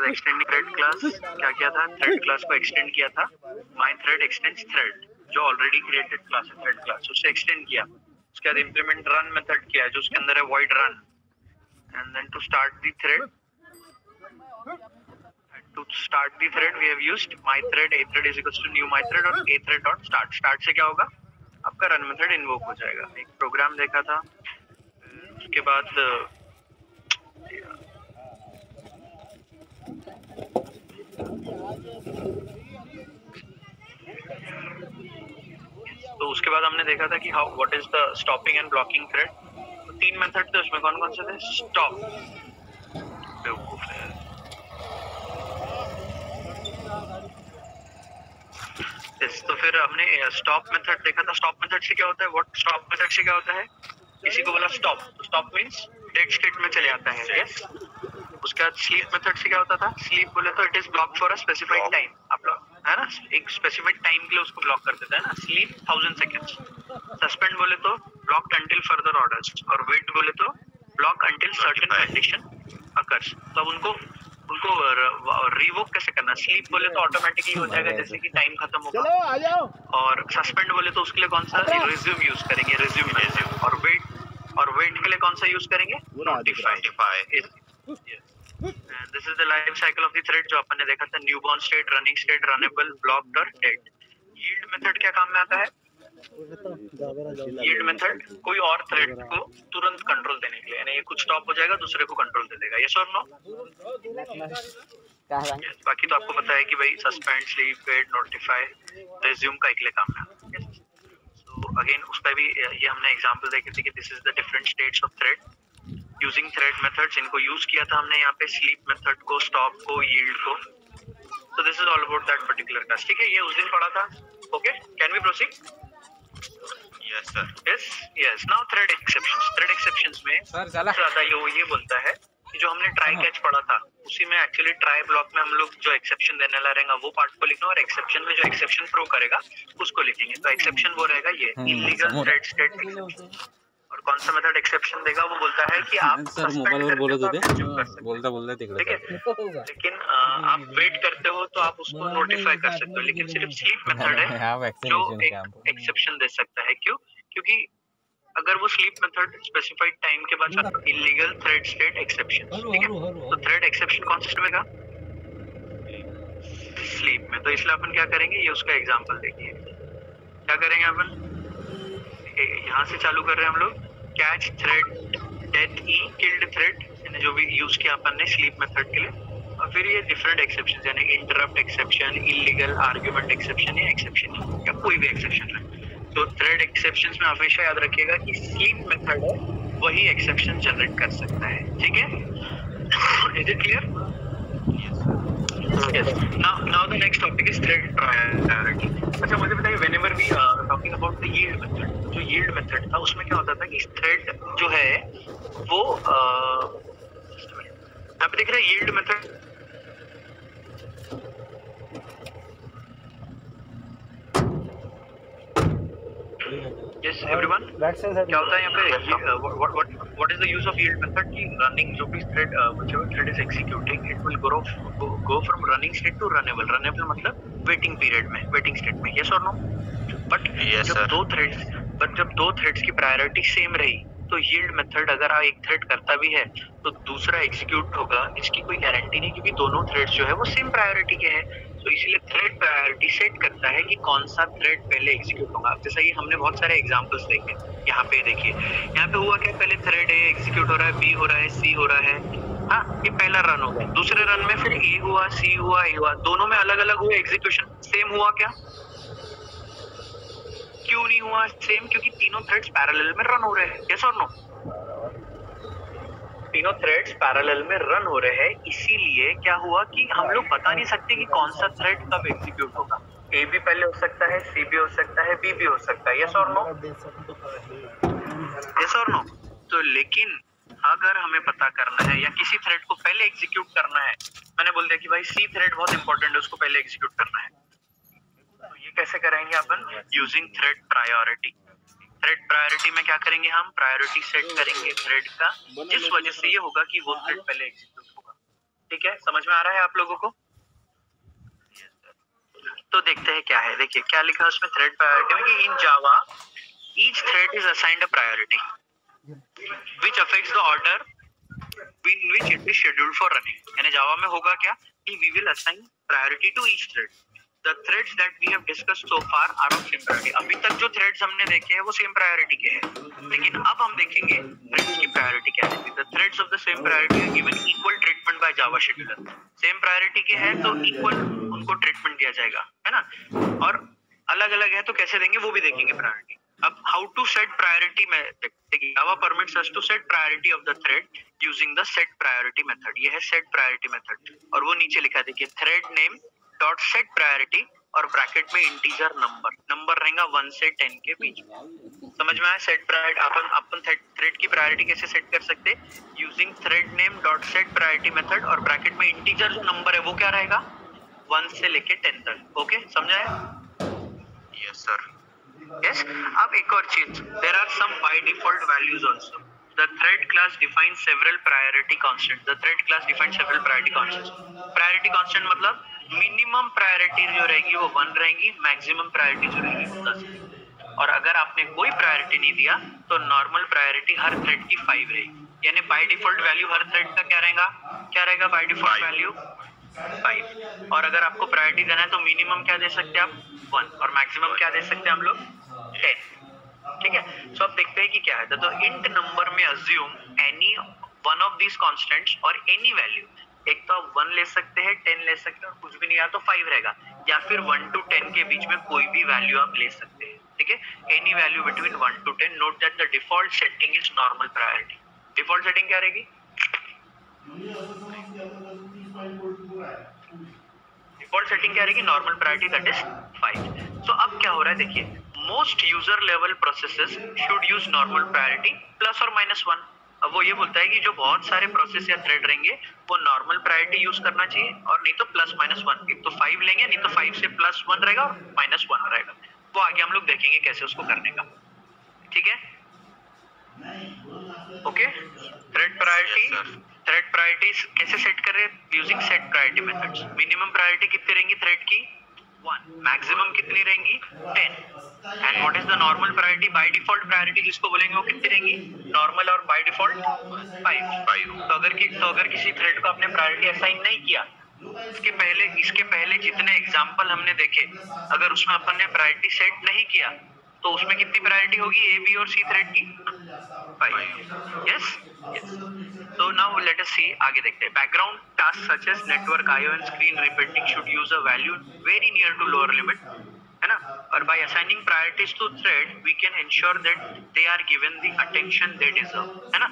बाद extending thread class क्या किया था, थ्रेड क्लास को एक्सटेंड किया था, माय थ्रेड एक्सटेंड्स थ्रेड, जो ऑलरेडी क्रिएटेड क्लास है थ्रेड क्लास, उससे एक्सटेंड किया। उसके बाद इंप्लीमेंट रन मेथड किया जो उसके अंदर है void run, and then to start the thread we have used my thread a thread is equals to new my thread और a thread dot start। Start से क्या होगा, आपका रन मेथड इन्वोक हो जाएगा। एक प्रोग्राम देखा था, उसके बाद तो उसके बाद हमने देखा था कि how what is the stopping and blocking thread. तो 3 मेथड थे, उसमें कौन कौन से थे, स्टॉप, बेवकूफ है, तो फिर हमने स्टॉप मेथड देखा था। स्टॉप मेथड से क्या होता है, व्हाट स्टॉप मेथड से क्या होता है, किसी को बोला स्टॉप तो स्टॉप मींस डेड स्टेट में चले आता है, यस। उसके बाद स्लीप मेथड से क्या होता था, स्लीप बोले तो it is block for a specified time, आप लोग है ना, एक स्पेसिफिक टाइम के लिए उसको ब्लॉक कर देता है ना, स्लीप 1000 सेकंड्स। सस्पेंड बोले तो ब्लॉक्ड अंटिल फर्दर ऑर्डर्स, और वेट बोले तो block until certain condition occurs. तो अब उनको रिवोक कैसे करना, स्लीप बोले तो ऑटोमेटिकली हो जाएगा जैसे कि टाइम खत्म होगा, और सस्पेंड बोले तो उसके लिए कौन सा, रिज्यूम यूज करेंगे, रिज्यूम, और वेट के लिए कौन सा यूज करेंगे, notify. This is the life cycle of the thread जो अपन ने देखा था, newborn state, running state, runnable, blocked और डेड। यील्ड मेथड क्या काम में आता है, यील्ड मेथड कोई और थ्रेड को तुरंत कंट्रोल देने के लिए, यानी ये कुछ स्टॉप हो जाएगा दूसरे को कंट्रोल दे देगा, यस और नो। बाकी तो आपको पता है कि भाई suspend, sleep, wait, notify, resume का एक काम है। सो अगेन उस पर भी ये हमने एग्जांपल देखे थे कि this is the different states of thread using thread methods. इनको यूज किया था हमने यहाँ पे, स्लीप मेथड को, स्टॉप को, यील्ड को। So this is all about that particular class, ठीक है, ये उस दिन पढ़ा था। Okay, can we proceed? Yes sir, yes. Now thread exceptions में ज्यादा ये बोलता है कि जो हमने ट्राई कैच पढ़ा था उसी में एक्चुअली ट्राई ब्लॉक में हम लोग जो एक्सेप्शन देने वाला रहेगा वो पार्ट को लिखना, और एक्सेप्शन में जो एक्सेप्शन थ्रो करेगा उसको लिखेंगे। तो एक्सेप्शन वो रहेगा ये इलीगल थ्रेड स्टेट एक्सेप्शन, और कौन सा मेथड एक्सेप्शन देगा वो बोलता है कि आप सर मोबाईल वर बोलत होते, बोलता तिकडे, ठीक है, लेकिन आप वेट करते हो तो आप उसको नोटिफाई कर सकते हो, लेकिन सिर्फ स्लीप मेथड है जो एक एक्सेप्शन दे सकता है। क्यों? क्योंकि अगर वो स्लीप मेथड स्पेसिफाइड टाइम के बाद इलीगल थ्रेड स्टेट एक्सेप्शन, ठीक है, तो थ्रेड एक्सेप्शन कौन सा होगा, स्लीप में। तो इसलिए अपन क्या करेंगे, ये उसका एग्जांपल देखिए, क्या करेंगे अपन, यहाँ से चालू कर रहे हैं हम लोग, कैच थ्रेड डेथ ई किल्ड थ्रेड, यानी जो भी यूज किया अपन ने स्लीप मेथड के लिए, और फिर ये डिफरेंट एक्सेप्शन यानी interrupt exception, illegal argument exception या एक्सेप्शन या कोई भी एक्सेप्शन है। तो थ्रेड एक्सेप्शंस में हमेशा याद रखिएगा कि स्लीप मेथड है वही एक्सेप्शन जनरेट कर सकता है, ठीक है, is it clear? Yes. Now the next topic is thread priority. अच्छा मुझे बताइए, whenever we talking about the yield method, जो yield method था उसमें क्या होता था कि thread जो है वो आप देख रहे हैं yield method, yes everyone, क्या होता है यहाँ पे, what is the use of yield method की running जो भी thread whichever thread is executing it will go from running state to runnable मतलब waiting period में, waiting state में, yes or no? but जब दो थ्रेड्स की प्रायोरिटी सेम रही तो यील्ड मेथड अगर एक थ्रेड करता भी है तो दूसरा एग्जीक्यूट होगा, इसकी कोई गारंटी नहीं क्योंकि दोनों थ्रेड्स जो है वो सेम प्रायोरिटी के हैं। तो इसलिए थ्रेड प्रायोरिटी सेट करता है कि कौन सा थ्रेड पहले एग्जीक्यूट होगा। जैसा कि हमने बहुत सारे एग्जांपल्स देखे, यहाँ पे देखिए, यहाँ पे हुआ क्या, पहले थ्रेड ए एग्जीक्यूट हो रहा है, बी हो रहा है, सी हो रहा है, हाँ ये पहला रन हो गया। दूसरे रन में फिर ए हुआ, सी हुआ, ए हुआ, दोनों में अलग अलग हुए एग्जीक्यूशन, सेम हुआ क्या? क्यों नहीं हुआ सेम? क्योंकि तीनों थ्रेड्स पैरेलल में रन हो रहे हैं, यस और नो? तीनों थ्रेड्स पैरेलल में रन हो रहे हैं, इसीलिए क्या हुआ कि हम लोग बता नहीं सकते कि कौन सा थ्रेड कब एग्जीक्यूट होगा। ए भी पहले हो सकता है, सी भी हो सकता है, बी भी हो सकता है, यस और नो? यस और नो? तो लेकिन अगर हमें पता करना है या किसी थ्रेड को पहले एग्जीक्यूट करना है, मैंने बोल दिया कि भाई सी थ्रेड बहुत इंपॉर्टेंट है, उसको पहले एग्जीक्यूट करना है, तो ये कैसे करेंगे अपन? Using thread priority. Thread priority में क्या करेंगे हम? प्रायोरिटी सेट करेंगे थ्रेड का, जिस वजह से ये होगा कि वो थ्रेड पहले एग्जीक्यूट होगा। ठीक है, समझ में आ रहा है आप लोगों को? तो देखते हैं क्या है। देखिए क्या लिखा है उसमें थ्रेड प्रायोरिटी में कि in Java each thread is assigned a priority which affects the order in which it is scheduled for running. यानी जावा में होगा क्या कि we will assign priority to each thread. The threads that we have discussed so far are of same priority. अभी तक जो threads हमने देखे हैं वो same priority के हैं, लेकिन अब हम देखेंगे threads की priority क्या है. The threads of the same priority are given equal treatment by Java scheduler. Same priority के हैं तो equal उनको treatment दिया जाएगा, है ना? और अलग अलग है तो कैसे देंगे वो भी देखेंगे priority. अब how to set priority में देखिए Java permits us to set priority of the thread using the set priority method. ये है set priority method और वो नीचे लिखा देखिए thread name dot set priority और ब्रैकेट में इंटीजर नंबर रहेगा 1 से 10 के बीच में. समझ में आया? सेट प्रायोरिटी अपन थ्रेड की प्रायोरिटी कैसे सेट कर सकते हैं using thread name dot set priority method और ब्रैकेट में इंटीजर जो नंबर है वो क्या रहेगा 1 से लेके 10 तक. ओके, समझाया? Yes sir. Yes. अब एक और चीज, there are some by default values also. The thread class defines several priority constants. The thread class defines several priority constants. Priority constant मतलब minimum priority जो रहेगी वो 1 रहेगी, maximum priority जो रहेगी वो 10 रहेगी. और अगर आपने कोई priority नहीं दिया तो normal priority हर thread की 5 रहेगी. यानी by default value her thread का क्या रहेगा by default value 5. और अगर आपको प्रायोरिटी देना है तो मिनिमम क्या दे सकते हैं आप 1 और मैक्सिमम क्या दे सकते हैं हम लोग 10. ठीक है, सो अब देखते हैं कि क्या है. तो इंट नंबर में assume any one of these constants और एनी वैल्यू. एक तो आप 1 ले सकते हैं, 10 ले सकते हैं और कुछ भी नहीं आया तो 5 रहेगा, या फिर 1 to 10 के बीच में कोई भी वैल्यू आप ले सकते हैं. ठीक है, any value between 1 to 10. Note that the default setting is normal priority. Default setting क्या रहेगी? डिफॉल्ट सेटिंग क्या रहेगी? Normal priority that is 5. तो अब क्या हो रहा है देखिए, most user level processes should use normal priority plus और माइनस 1. अब वो ये बोलता है कि जो बहुत सारे प्रोसेस या थ्रेड रहेंगे वो नॉर्मल प्रायोरिटी यूज करना चाहिए और नहीं तो प्लस माइनस 1. एक तो 5 लेंगे, नहीं तो 5 से प्लस 1 रहेगा और माइनस 1 रहेगा. वो आगे हम लोग देखेंगे कैसे उसको करने का. ठीक है, ओके. थ्रेड प्रायोरिटी कैसे सेट कर रहे हैं? Using set priority methods. Minimum priority कितनी रहेंगी थ्रेड की? 1. मैक्सिमम कितनी रहेंगी? 10. And what is the normal priority? By default priority जिसको बोलेंगे वो कितनी रहेंगी? नॉर्मल और बाय डिफॉल्ट 5. तो अगर किसी थ्रेड को आपने प्रायोरिटी असाइन नहीं किया, इसके पहले जितने एग्जांपल हमने देखे, अगर उसमें अपन ने प्रायोरिटी सेट नहीं किया तो उसमें कितनी प्रायोरिटी होगी ए, बी और सी थ्रेड की? 5. Yes. So now let us see, आगे देखते हैं. Background tasks such as network I/O and screen repeating should use a value very near to lower limit, है ना? और by assigning priorities to thread, we can ensure that they are given the attention they deserve, है ना?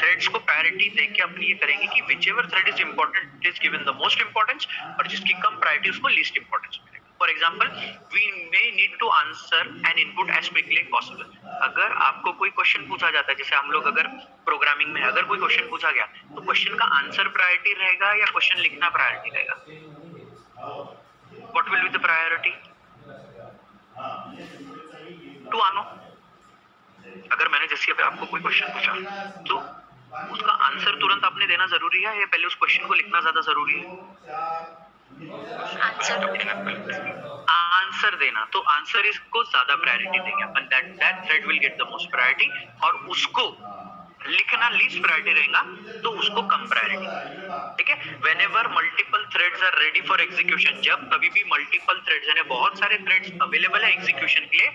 Threads को priority देके अपन ये करेंगे कि whichever thread is important, it is given the most importance और जिसकी कम priority उसको least importance मिलेगा. For example, we may need to answer an input as quickly as possible. अगर आपको कोई क्वेश्चन पूछा जाता है, जैसे हम लोग अगर प्रोग्रामिंग में अगर कोई क्वेश्चन पूछा गया तो क्वेश्चन का आंसर प्रायोरिटी रहेगा या क्वेश्चन लिखना प्रायोरिटी रहेगा? What will be the priority? To ano. अगर मैंने जैसे आपको कोई क्वेश्चन पूछा तो उसका आंसर तुरंत आपने देना जरूरी है या पहले उस क्वेश्चन को लिखना ज्यादा जरूरी है? आंसर देना. तो आंसर इसको ज्यादा प्रायोरिटी देंगे अपन. That thread will get the most priority और उसको लिखना लीस्ट प्रायोरिटी रहेगा तो उसको कम प्रायोरिटी. ठीक है, whenever multiple threads are ready for execution, जब कभी भी मल्टीपल थ्रेड्स यानी बहुत सारे थ्रेड्स अवेलेबल है एग्जीक्यूशन के लिए,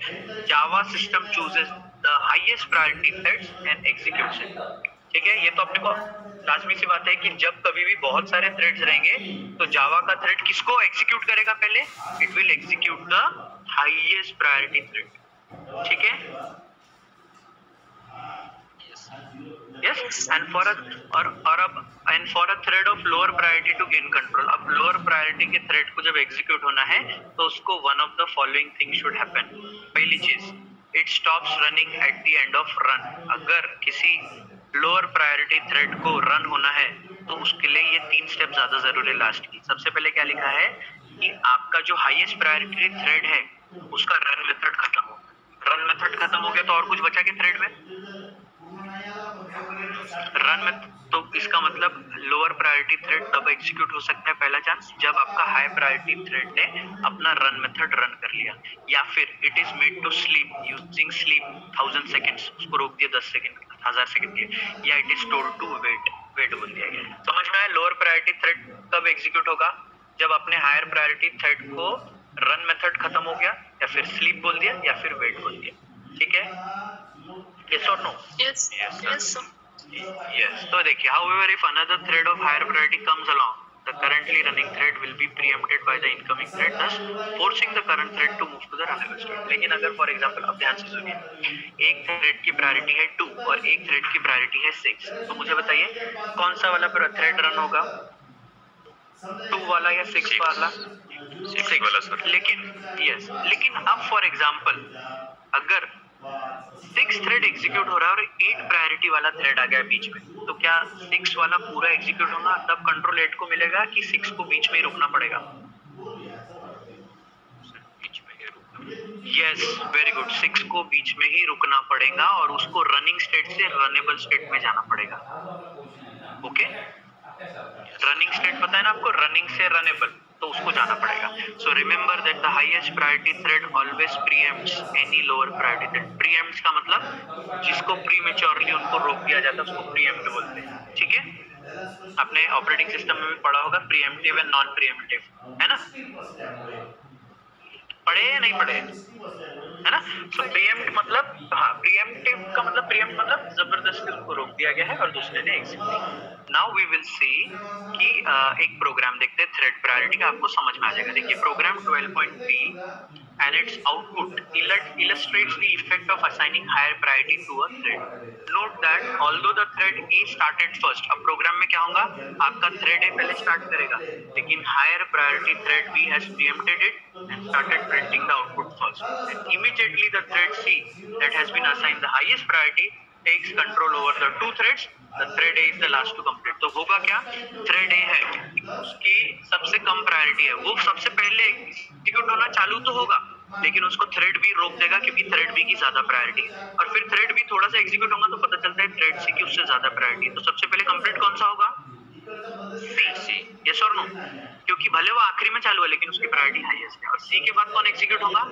Java system chooses the highest priority threads and executes it. ठीक है, ये तो अपने को लाजमी सी बात है कि जब कभी भी बहुत सारे थ्रेड्स रहेंगे तो जावा का थ्रेड किसको एग्जीक्यूट करेगा पहले? It will execute the highest priority thread. ठीक है, yes. And for a thread of lower priority to gain control. अब लोअर प्रायोरिटी के थ्रेड को जब एग्जीक्यूट होना है तो उसको one of the following thing should happen. पहली चीज, it stops running at the end of run. अगर किसी लोअर प्रायोरिटी थ्रेड को रन होना है तो उसके लिए ये 3 स्टेप ज्यादा जरूरी है लास्ट की. सबसे पहले क्या लिखा है कि आपका जो हाईएस्ट प्रायोरिटी थ्रेड है उसका रन मेथड खत्म हो. रन मेथड खत्म हो गया तो और कुछ बचा के थ्रेड में? रन में तो इसका मतलब लोअर प्रायोरिटी थ्रेड तब एग्जीक्यूट हो सकता है, पहला चांस, जब आपका हाई प्रायोरिटी थ्रेड ने अपना रन मेथड रन कर लिया, या फिर it is made to sleep using sleep 1000 seconds, उसको रोक दिया 10 सेकंड 1000 सेकंड के लिए, या it is told to wait बोल दिया गया। समझ में आया? लोअर प्रायोरिटी थ्रेड कब एग्जीक्यूट होगा? जब अपने हायर प्रायोरिटी थ्रेड को रन मेथड खत्म हो गया, या फिर स्लीप बोल दिया, या फिर वेट बोल दिया। ठीक है? Yes or no? Yes. Yes, sir. Yes. तो देखिए, however, if another thread of higher priority comes along, the currently running thread will be preempted by the incoming thread, thus forcing the current thread to move to the runnable state. लेकिन अगर for example, अब ध्यान से सुनिए, एक thread की priority है 2 और एक थ्रेड की प्रायोरिटी है 6, तो मुझे बताइए कौन सा वाला थ्रेड रन होगा, 2 वाला या 6 वाला? 6 वाला सर। लेकिन अब फॉर एग्जाम्पल अगर 6 थ्रेड एग्जीक्यूट हो रहा है और 8 प्रायोरिटी वाला थ्रेड आ गया बीच में, तो क्या 6 वाला पूरा एग्जीक्यूट होगा? तब कंट्रोल 8 को मिलेगा कि 6 को बीच में ही रुकना पड़ेगा? यस, वेरी गुड, 6 को बीच में ही रुकना पड़ेगा और उसको रनिंग स्टेट से रनेबल स्टेट में जाना पड़ेगा। ओके, रनिंग स्टेट पता है ना आपको, रनिंग से रनेबल, तो उसको जाना पड़ेगा। So remember that the highest priority thread always preempts any lower priority thread. Preempts का मतलब जिसको प्रीमेच्योरली उनको रोक दिया जाता है उसको प्रीएम्प्ट बोलते हैं। ठीक है? आपने ऑपरेटिंग सिस्टम में भी पढ़ा होगा प्रीएम्प्टिव एंड नॉन प्रीएम्प्टिव, है ना? पढ़े या नहीं पढ़े, है ना? सो प्रीएम्प्ट मतलब, हाँ, प्रीएम्प्टिव का मतलब, प्रीएम्प्ट मतलब जबरदस्ती उनको रोक दिया गया है और दूसरे ने execute. Now we will see कि एक प्रोग्राम देखते हैं थ्रेड प्रायोरिटी का, आपको समझ में आ जाएगा। देखिए programme 12.3 and its output illustrates the effect of assigning higher priority to a thread. Note that although the thread A started first, अब प्रोग्राम में क्या होगा, आपका थ्रेड A पहले स्टार्ट करेगा, लेकिन higher priority thread B has preempted it and started printing the output first. And immediately the thread C that has been assigned the highest priority takes control over the 2 threads. The thread A is the last to complete. तो होगा क्या, thread A है, उसकी सबसे कम priority है, वो सबसे पहले एग्जीक्यूट होना चालू तो होगा, लेकिन उसको थ्रेड B रोक देगा क्योंकि थ्रेड B की ज्यादा प्रायोरिटी है। और फिर थ्रेड B थोड़ा सा एग्जीक्यूट होगा तो पता चलता है थ्रेड C की उससे ज्यादा प्रायोरिटी है। तो सबसे पहले कंप्लीट कौन सा होगा? C। यस और नो? क्योंकि भले वो आखिरी में चालू है लेकिन उसकी प्रायोरिटी हाईएस्ट है। और C के बाद कौन एग्जीक्यूट होगा?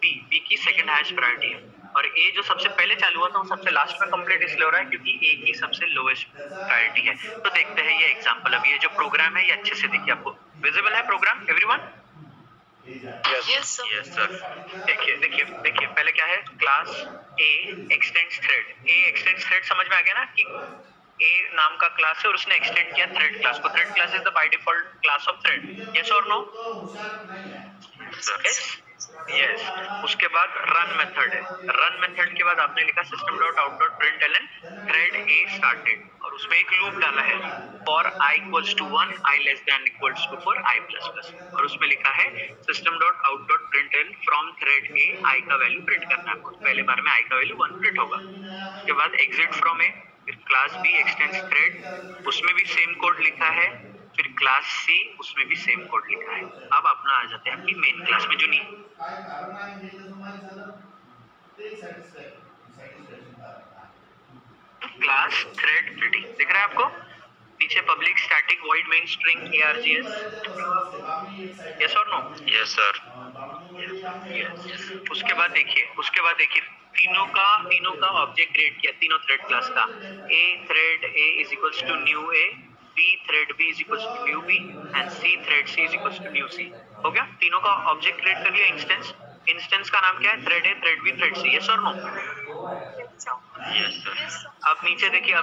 B की सेकंड हाईएस्ट प्रायोरिटी है। और A जो सबसे पहले चालू हुआ था वो सबसे लास्ट में कंप्लीट इसलिए हो रहा है क्योंकि A की सबसे लोएस्ट प्रायोरिटी है। तो देखते हैं ये एग्जांपल। अब ये जो प्रोग्राम है ये अच्छे से देखिए, आपको विजिबल है program everyone? Yes, sir. Yes sir. देखिए पहले क्या है, class A extends thread. A extends thread समझ में आ गया ना कि A नाम का क्लास है और उसने एक्सटेंड किया थ्रेड क्लास को। Thread class is the by default class of thread. Yes और नो? यस। उसके बाद रन मेथड है। रन मेथड के बाद आपने लिखा system dot out dot println thread A started, और उसमें एक लूप डाला है for i equals to 1 i less than equals to 4 i plus plus, और उसमें लिखा है system dot out dot println from thread A i का वैल्यू प्रिंट करना है आपको। पहले बार में i का वैल्यू 1 प्रिंट होगा। उसके बाद एग्जिट फ्रॉम A, फिर क्लास B एक्सटेंड्स थ्रेड, उसमें भी सेम कोड लिखा है, फिर क्लास C उसमें भी सेम कोड लिखा है। अब अपना आ जाते हैं आपकी मेन क्लास में जो नहीं क्लास थ्रेड प्रिटी दिख रहा है आपको नीचे, public static void main string args। Yes और नो? Yes sir. उसके बाद देखिए तीनों का ऑब्जेक्ट क्रिएट किया, तीनों थ्रेड क्लास का। A thread A is equals to new A, B thread B is equals to new B and C thread C is equals to new C। हो गया, तीनों का ऑब्जेक्ट क्रिएट कर लिया। Instance का नाम क्या है? Thread A thread B thread C। Yes और नो? Yes sir. अब नीचे देखिए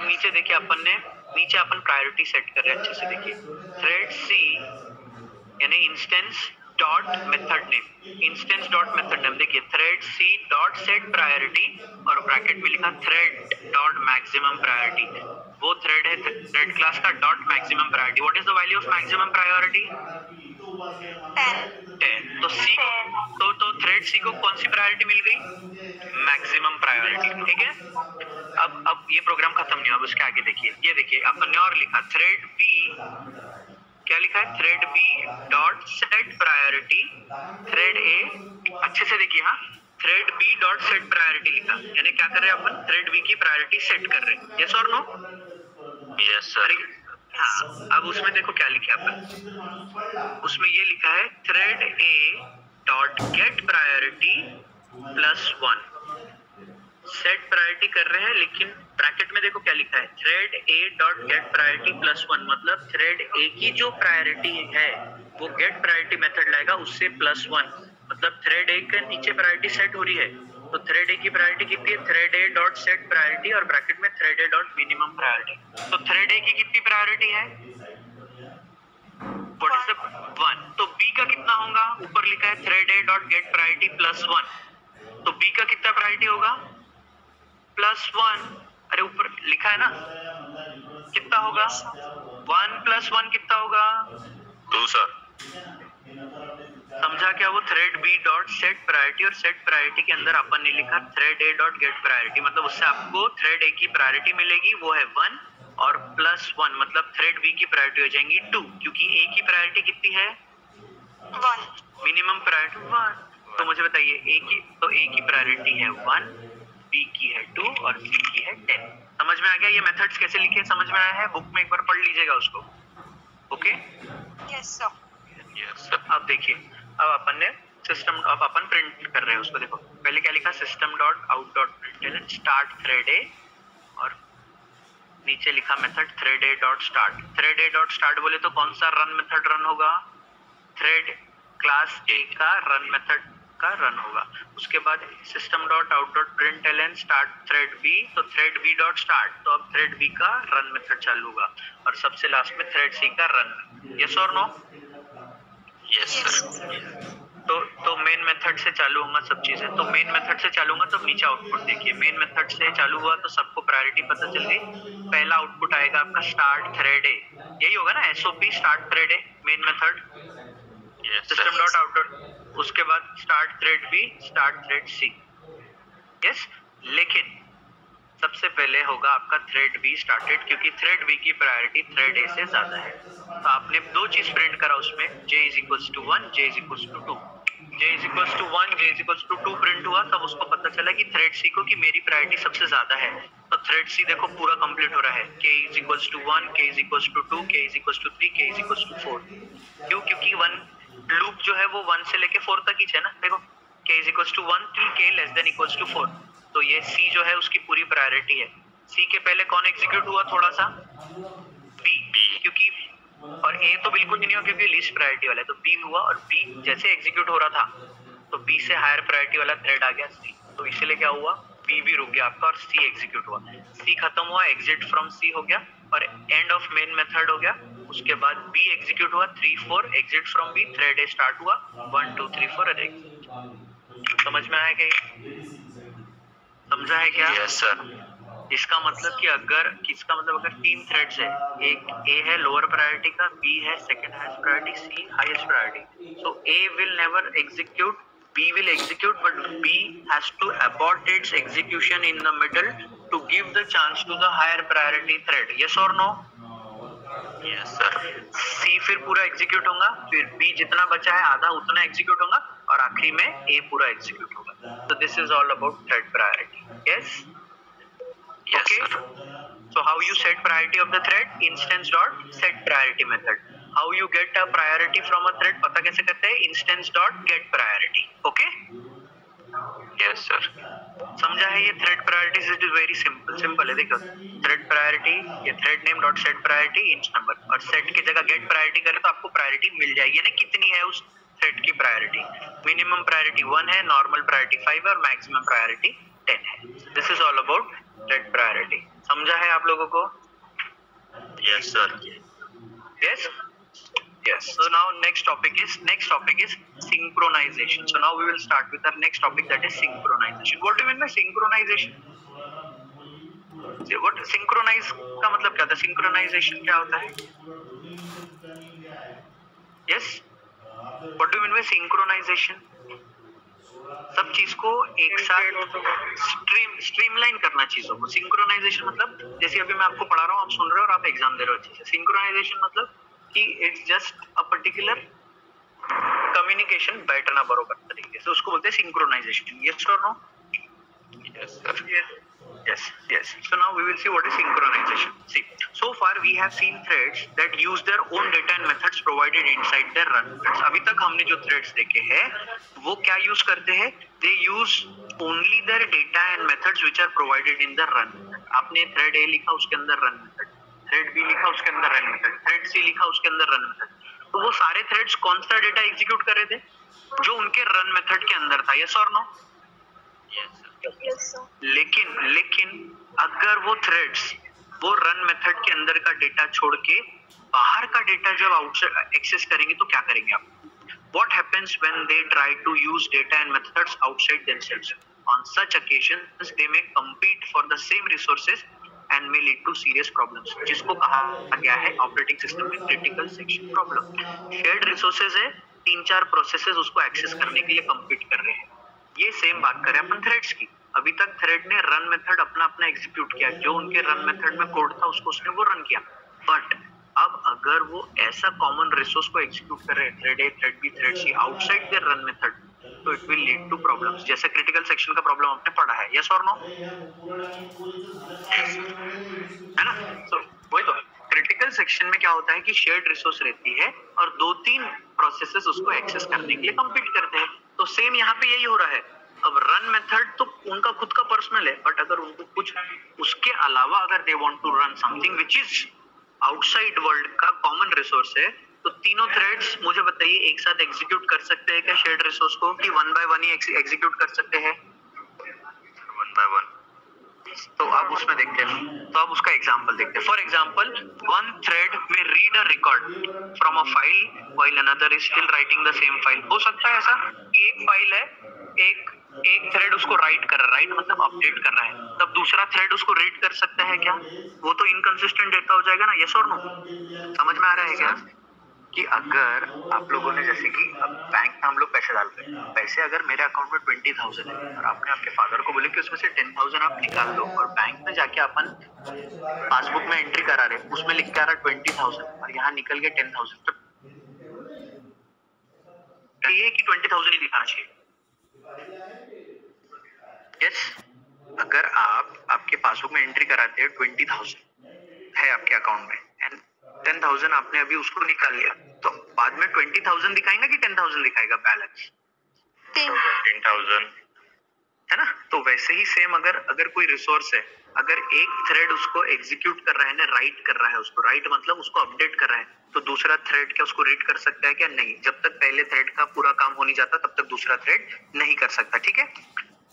अपन प्रायोरिटी सेट कर रहे हैं, अच्छे से देखिए। थ्रेड C यानी इंस्टेंस डॉट मेथड नेम, देखिए thread C dot set priority और ब्रैकेट में लिखा थ्रेड डॉट मैक्सिमम प्रायोरिटी। वो थ्रेड है थ्रेड क्लास का dot maximum priority. What is the value of maximum priority? 10। तो थ्रेड C को कौन सी प्रायोरिटी मिल गई? Maximum priority. ठीक है, अब ये प्रोग्राम खत्म नहीं हुआ, अब उसके आगे देखिए। ये देखिए अपन ने और लिखा थ्रेड B, क्या लिखा है? Thread B dot set priority thread A। अच्छे से देखिए, हाँ, thread B dot set priority लिखा, यानी क्या कर रहे हैं अपन? थ्रेड B की प्रायोरिटी सेट कर रहे हैं। यस और नो? Yes sir. हाँ, अब उसमें देखो क्या लिखा है अपन, उसमें ये लिखा है thread A dot get priority +1 set priority कर रहे हैं, लेकिन ब्रैकेट में देखो क्या लिखा है, thread A dot get priority +1 मतलब थ्रेड ए की जो प्रायोरिटी है वो गेट प्रायोरिटी मेथड लाएगा उससे +1 मतलब थ्रेड ए के नीचे प्रायोरिटी सेट हो रही है, तो थ्रेड ए की प्रायोरिटी कितनी है, thread A dot set priority और ब्रैकेट में thread A dot minimum priority. तो थ्रेड ए की कितनी प्रायोरिटी है, व्हाट इज द 1, तो बी का कितना होगा, ऊपर लिखा है thread A dot get priority +1, तो बी का कितना प्रायोरिटी होगा +1, अरे ऊपर लिखा है ना, कितना होगा 1 + 1 कितना होगा 2 सर। समझा क्या, वो thread B dot set priority और सेट प्रायोरिटी के अंदर अपन ने लिखा thread A dot get priority, मतलब उससे आपको थ्रेड ए की प्रायोरिटी मिलेगी वो है 1 और +1 मतलब थ्रेड बी की प्रायोरिटी हो जाएंगी 2, क्योंकि ए की प्रायोरिटी कितनी है 1 मिनिमम प्रायोरिटी 1। तो मुझे बताइए ए की प्रायोरिटी है 1, बी की है 2 और सी की है 10। समझ में आ गया, ये मेथड्स कैसे लिखे समझ में आया है, बुक में एक बार पढ़ लीजिएगा उसको। Okay yes sir. अब देखिए, अब अपन ने सिस्टम, अब अपन प्रिंट कर रहे हैं उसको, देखो पहले क्या लिखा, system dot out dot println start thread A और नीचे लिखा method thread A dot start. Thread A dot start बोले तो कौन सा रन मेथड रन होगा, थ्रेड क्लास ए का रन मेथड का रन होगा। उसके बाद system dot out dot println start thread B, तो थ्रेड बी डॉट स्टार्ट, तो अब थ्रेड बी का रन मेथड चालू होगा और सबसे लास्ट में थ्रेड सी का रन। यस और नो? Yes sir. तो मेन मेथड से चालू होगा सब चीजें, तो मेन मेथड से चालू होगा तो नीचे आउटपुट देखिए, मेन मेथड से चालू हुआ तो सबको प्रायोरिटी पता चल गई। पहला आउटपुट आएगा आपका स्टार्ट थ्रेड ए, यही होगा ना SOP start thread A main method, system dot out dot, उसके बाद start thread B start thread C. Yes, लेकिन सबसे पहले होगा आपका थ्रेड बी स्टार्टेड, क्योंकि थ्रेड बी की प्रायोरिटी थ्रेड ए से ज्यादा है। तो आपने दो चीज प्रिंट करा उसमें, j = 1 j = 2, j = 1 j = 2 print हुआ, तब उसको पता चला कि थ्रेड सी को कि मेरी प्रायोरिटी सबसे ज्यादा है, तो थ्रेड सी देखो पूरा कंप्लीट हो रहा है, k = 1 k = 2 k = 3 k = 4। क्यों? क्योंकि 1 लूप जो है वो 1 से लेके 4 तक ही है ना, देखो k = 1 till k <= 4, तो ये C जो है उसकी पूरी प्रायोरिटी है। C के पहले कौन एग्जीक्यूट हुआ थोड़ा सा, B, क्योंकि और A तो बिल्कुल नहीं हुआ क्योंकि लीस्ट प्रायोरिटी वाला है, तो B हुआ और B जैसे एग्जीक्यूट हो रहा था तो B से हायर प्रायोरिटी वाला थ्रेड आ गया C, तो इसीलिए क्या हुआ B भी रुक गया आपका और C एग्जीक्यूट हुआ, C खत्म हुआ, एग्जिट फ्रॉम C हो गया और एंड ऑफ मेन मेथड हो गया। उसके बाद B एग्जीक्यूट हुआ 3 4, exit from B, thread A start हुआ 1 2 3 4 और एग्जिट। समझ में आया क्या, समझा है क्या? Yes sir. इसका मतलब कि अगर इसका मतलब अगर 3 थ्रेड्स है, एक A है लोअर प्रायोरिटी का, B है second highest priority, C highest priority, so A will never execute, B will execute, but B has to abort its execution in the middle to give the chance to the higher priority thread. Yes or no? Yes sir. C फिर पूरा execute होगा, फिर B जितना बचा है आधा उतना execute होगा और आखिरी में A पूरा एग्जीक्यूट होगा। So this is all about thread priority. Yes? Yes okay sir. So how you set priority of the thread? Instance dot set priority method. How you get a priority from a thread? पता कैसे करते हैं? Instance dot get priority. Okay? Yes sir. समझा है ये thread priority? It is very simple है, देखो thread priority, ये thread name dot set priority inch number, और सेट की जगह गेट प्रायोरिटी करें तो आपको प्रायोरिटी मिल जाएगी ना, कितनी है उस थ्रेड की प्रायोरिटी। मिनिमम प्रायोरिटी 1 है, नॉर्मल प्रायोरिटी 5 है और मैक्सिमम प्रायोरिटी 10 है। This is all about thread priority. समझा है आप लोगों को? Yes sir. Yes yes, so now next topic is synchronization. So now we will start with our next topic, that is synchronization. What do you mean by synchronization? What synchronize का मतलब क्या होता है? synchronization क्या होता है? yes, what do you mean by synchronization? सब चीज को एक साथ स्ट्रीमलाइन करना चीजों को। सिंक्रोनाइजेशन मतलब जैसे अभी मैं आपको पढ़ा रहा हूँ, आप सुन रहे हो और आप एग्जाम दे रहे हो अच्छे से। सिंक्रोनाइजेशन मतलब कि it's just a particular communication बैठना बरोबर तरीके से, उसको बोलते हैं सिंक्रोनाइजेशन। यस और no? Yes sir. Yes. So now we will see what is synchronization. See, so far we have seen threads that use their own data and methods provided inside their run methods. अभी तक हमने जो threads देखे हैं, वो क्या use करते हैं? They use only their data and methods which are provided in the run method. आपने thread A लिखा, उसके अंदर run method. Thread B लिखा, उसके अंदर run method. Thread C लिखा, उसके अंदर run method. तो वो सारे threads कौन सा data execute कर रहे थे? जो उनके run method के अंदर था. Yes or no? Yes, sir. लेकिन अगर वो थ्रेड्स वो रन मेथड के अंदर का डेटा छोड़ के बाहर का डेटा जब आउटसाइड एक्सेस करेंगे तो क्या करेंगे आप? What happens when they try to use data and methods outside themselves? On such occasions, they may compete for the same resources and may lead to serious problems. जिसको कहा गया है ऑपरेटिंग सिस्टम में critical section problem. Shared resources है, 3-4 processes उसको access करने के लिए compete कर रहे हैं. ये सेम बात करें अपन थ्रेड्स की. अभी तक थ्रेड ने रन मेथड अपना एग्जीक्यूट किया, जो उनके रन मेथड में कोड था उसको उसने वो रन किया. बट अब अगर वो ऐसा कॉमन रिसोर्स को एग्जीक्यूट कर रहे हैं, thread A, thread B, thread C, outside their run method, तो it will lead to problems. जैसे क्रिटिकल सेक्शन का प्रॉब्लम आपने पढ़ा है. यस और नो? है ना? तो वही तो क्रिटिकल सेक्शन में क्या होता है कि शेयर्ड रिसोर्स रहती है और 2-3 प्रोसेसेस उसको एक्सेस करने के लिए कंपीट करते हैं. तो सेम यहाँ पे यही हो रहा है. अब रन मेथड तो उनका खुद का पर्सनल है, बट अगर उनको कुछ उसके अलावा अगर they want to run something which is outside world का कॉमन रिसोर्स है, तो तीनों थ्रेड्स मुझे बताइए एक साथ एग्जीक्यूट कर सकते हैं क्या शेयर्ड रिसोर्स को, कि 1 बाय 1 ही एग्जीक्यूट कर सकते हैं? 1 बाय 1. तो अब उसमें देखते हैं, तो अब उसका एग्जांपल देखते हैं. फॉर एग्जांपल, वन थ्रेड में read a record from a file while another is still writing the same file. हो सकता है ऐसा कि एक फाइल है, एक थ्रेड उसको राइट कर रहा है, राइट मतलब अपडेट कर रहा है, तब दूसरा थ्रेड उसको रीड कर सकता है क्या? वो तो इनकंसिस्टेंट डेटा हो जाएगा ना. यस और नो? समझ में आ रहा है क्या? कि अगर आप लोगों ने जैसे कि बैंक में हम लोग पैसे डालते हैं, पैसे अगर मेरे अकाउंट में 20,000 है और आपने आपके फादर को बोले कि उसमें से 10,000 आप निकाल दो, और बैंक में जाके अपन पासबुक में एंट्री करा रहे, उसमें लिख के आ रहा 20,000 और यहाँ निकल गए 10,000, तो ये कि 20,000 ही दिखाना चाहिए. यस, अगर आप आपके पासबुक में एंट्री कराते हैं 20,000 है आपके अकाउंट में एंड 10,000 आपने अभी उसको निकाल लिया, तो बाद में 20,000 दिखाएगा कि 10,000 दिखाएगा बैलेंस? 10,000 है ना. तो वैसे ही सेम अगर कोई रिसोर्स है, अगर एक थ्रेड उसको एग्जीक्यूट कर रहा है ना, राइट कर रहा है, उसको राइट मतलब उसको अपडेट कर रहा है, तो दूसरा थ्रेड क्या उसको रीड कर सकता है क्या? नहीं. जब तक पहले थ्रेड का पूरा काम हो नहीं जाता तब तक दूसरा थ्रेड नहीं कर सकता. ठीक है.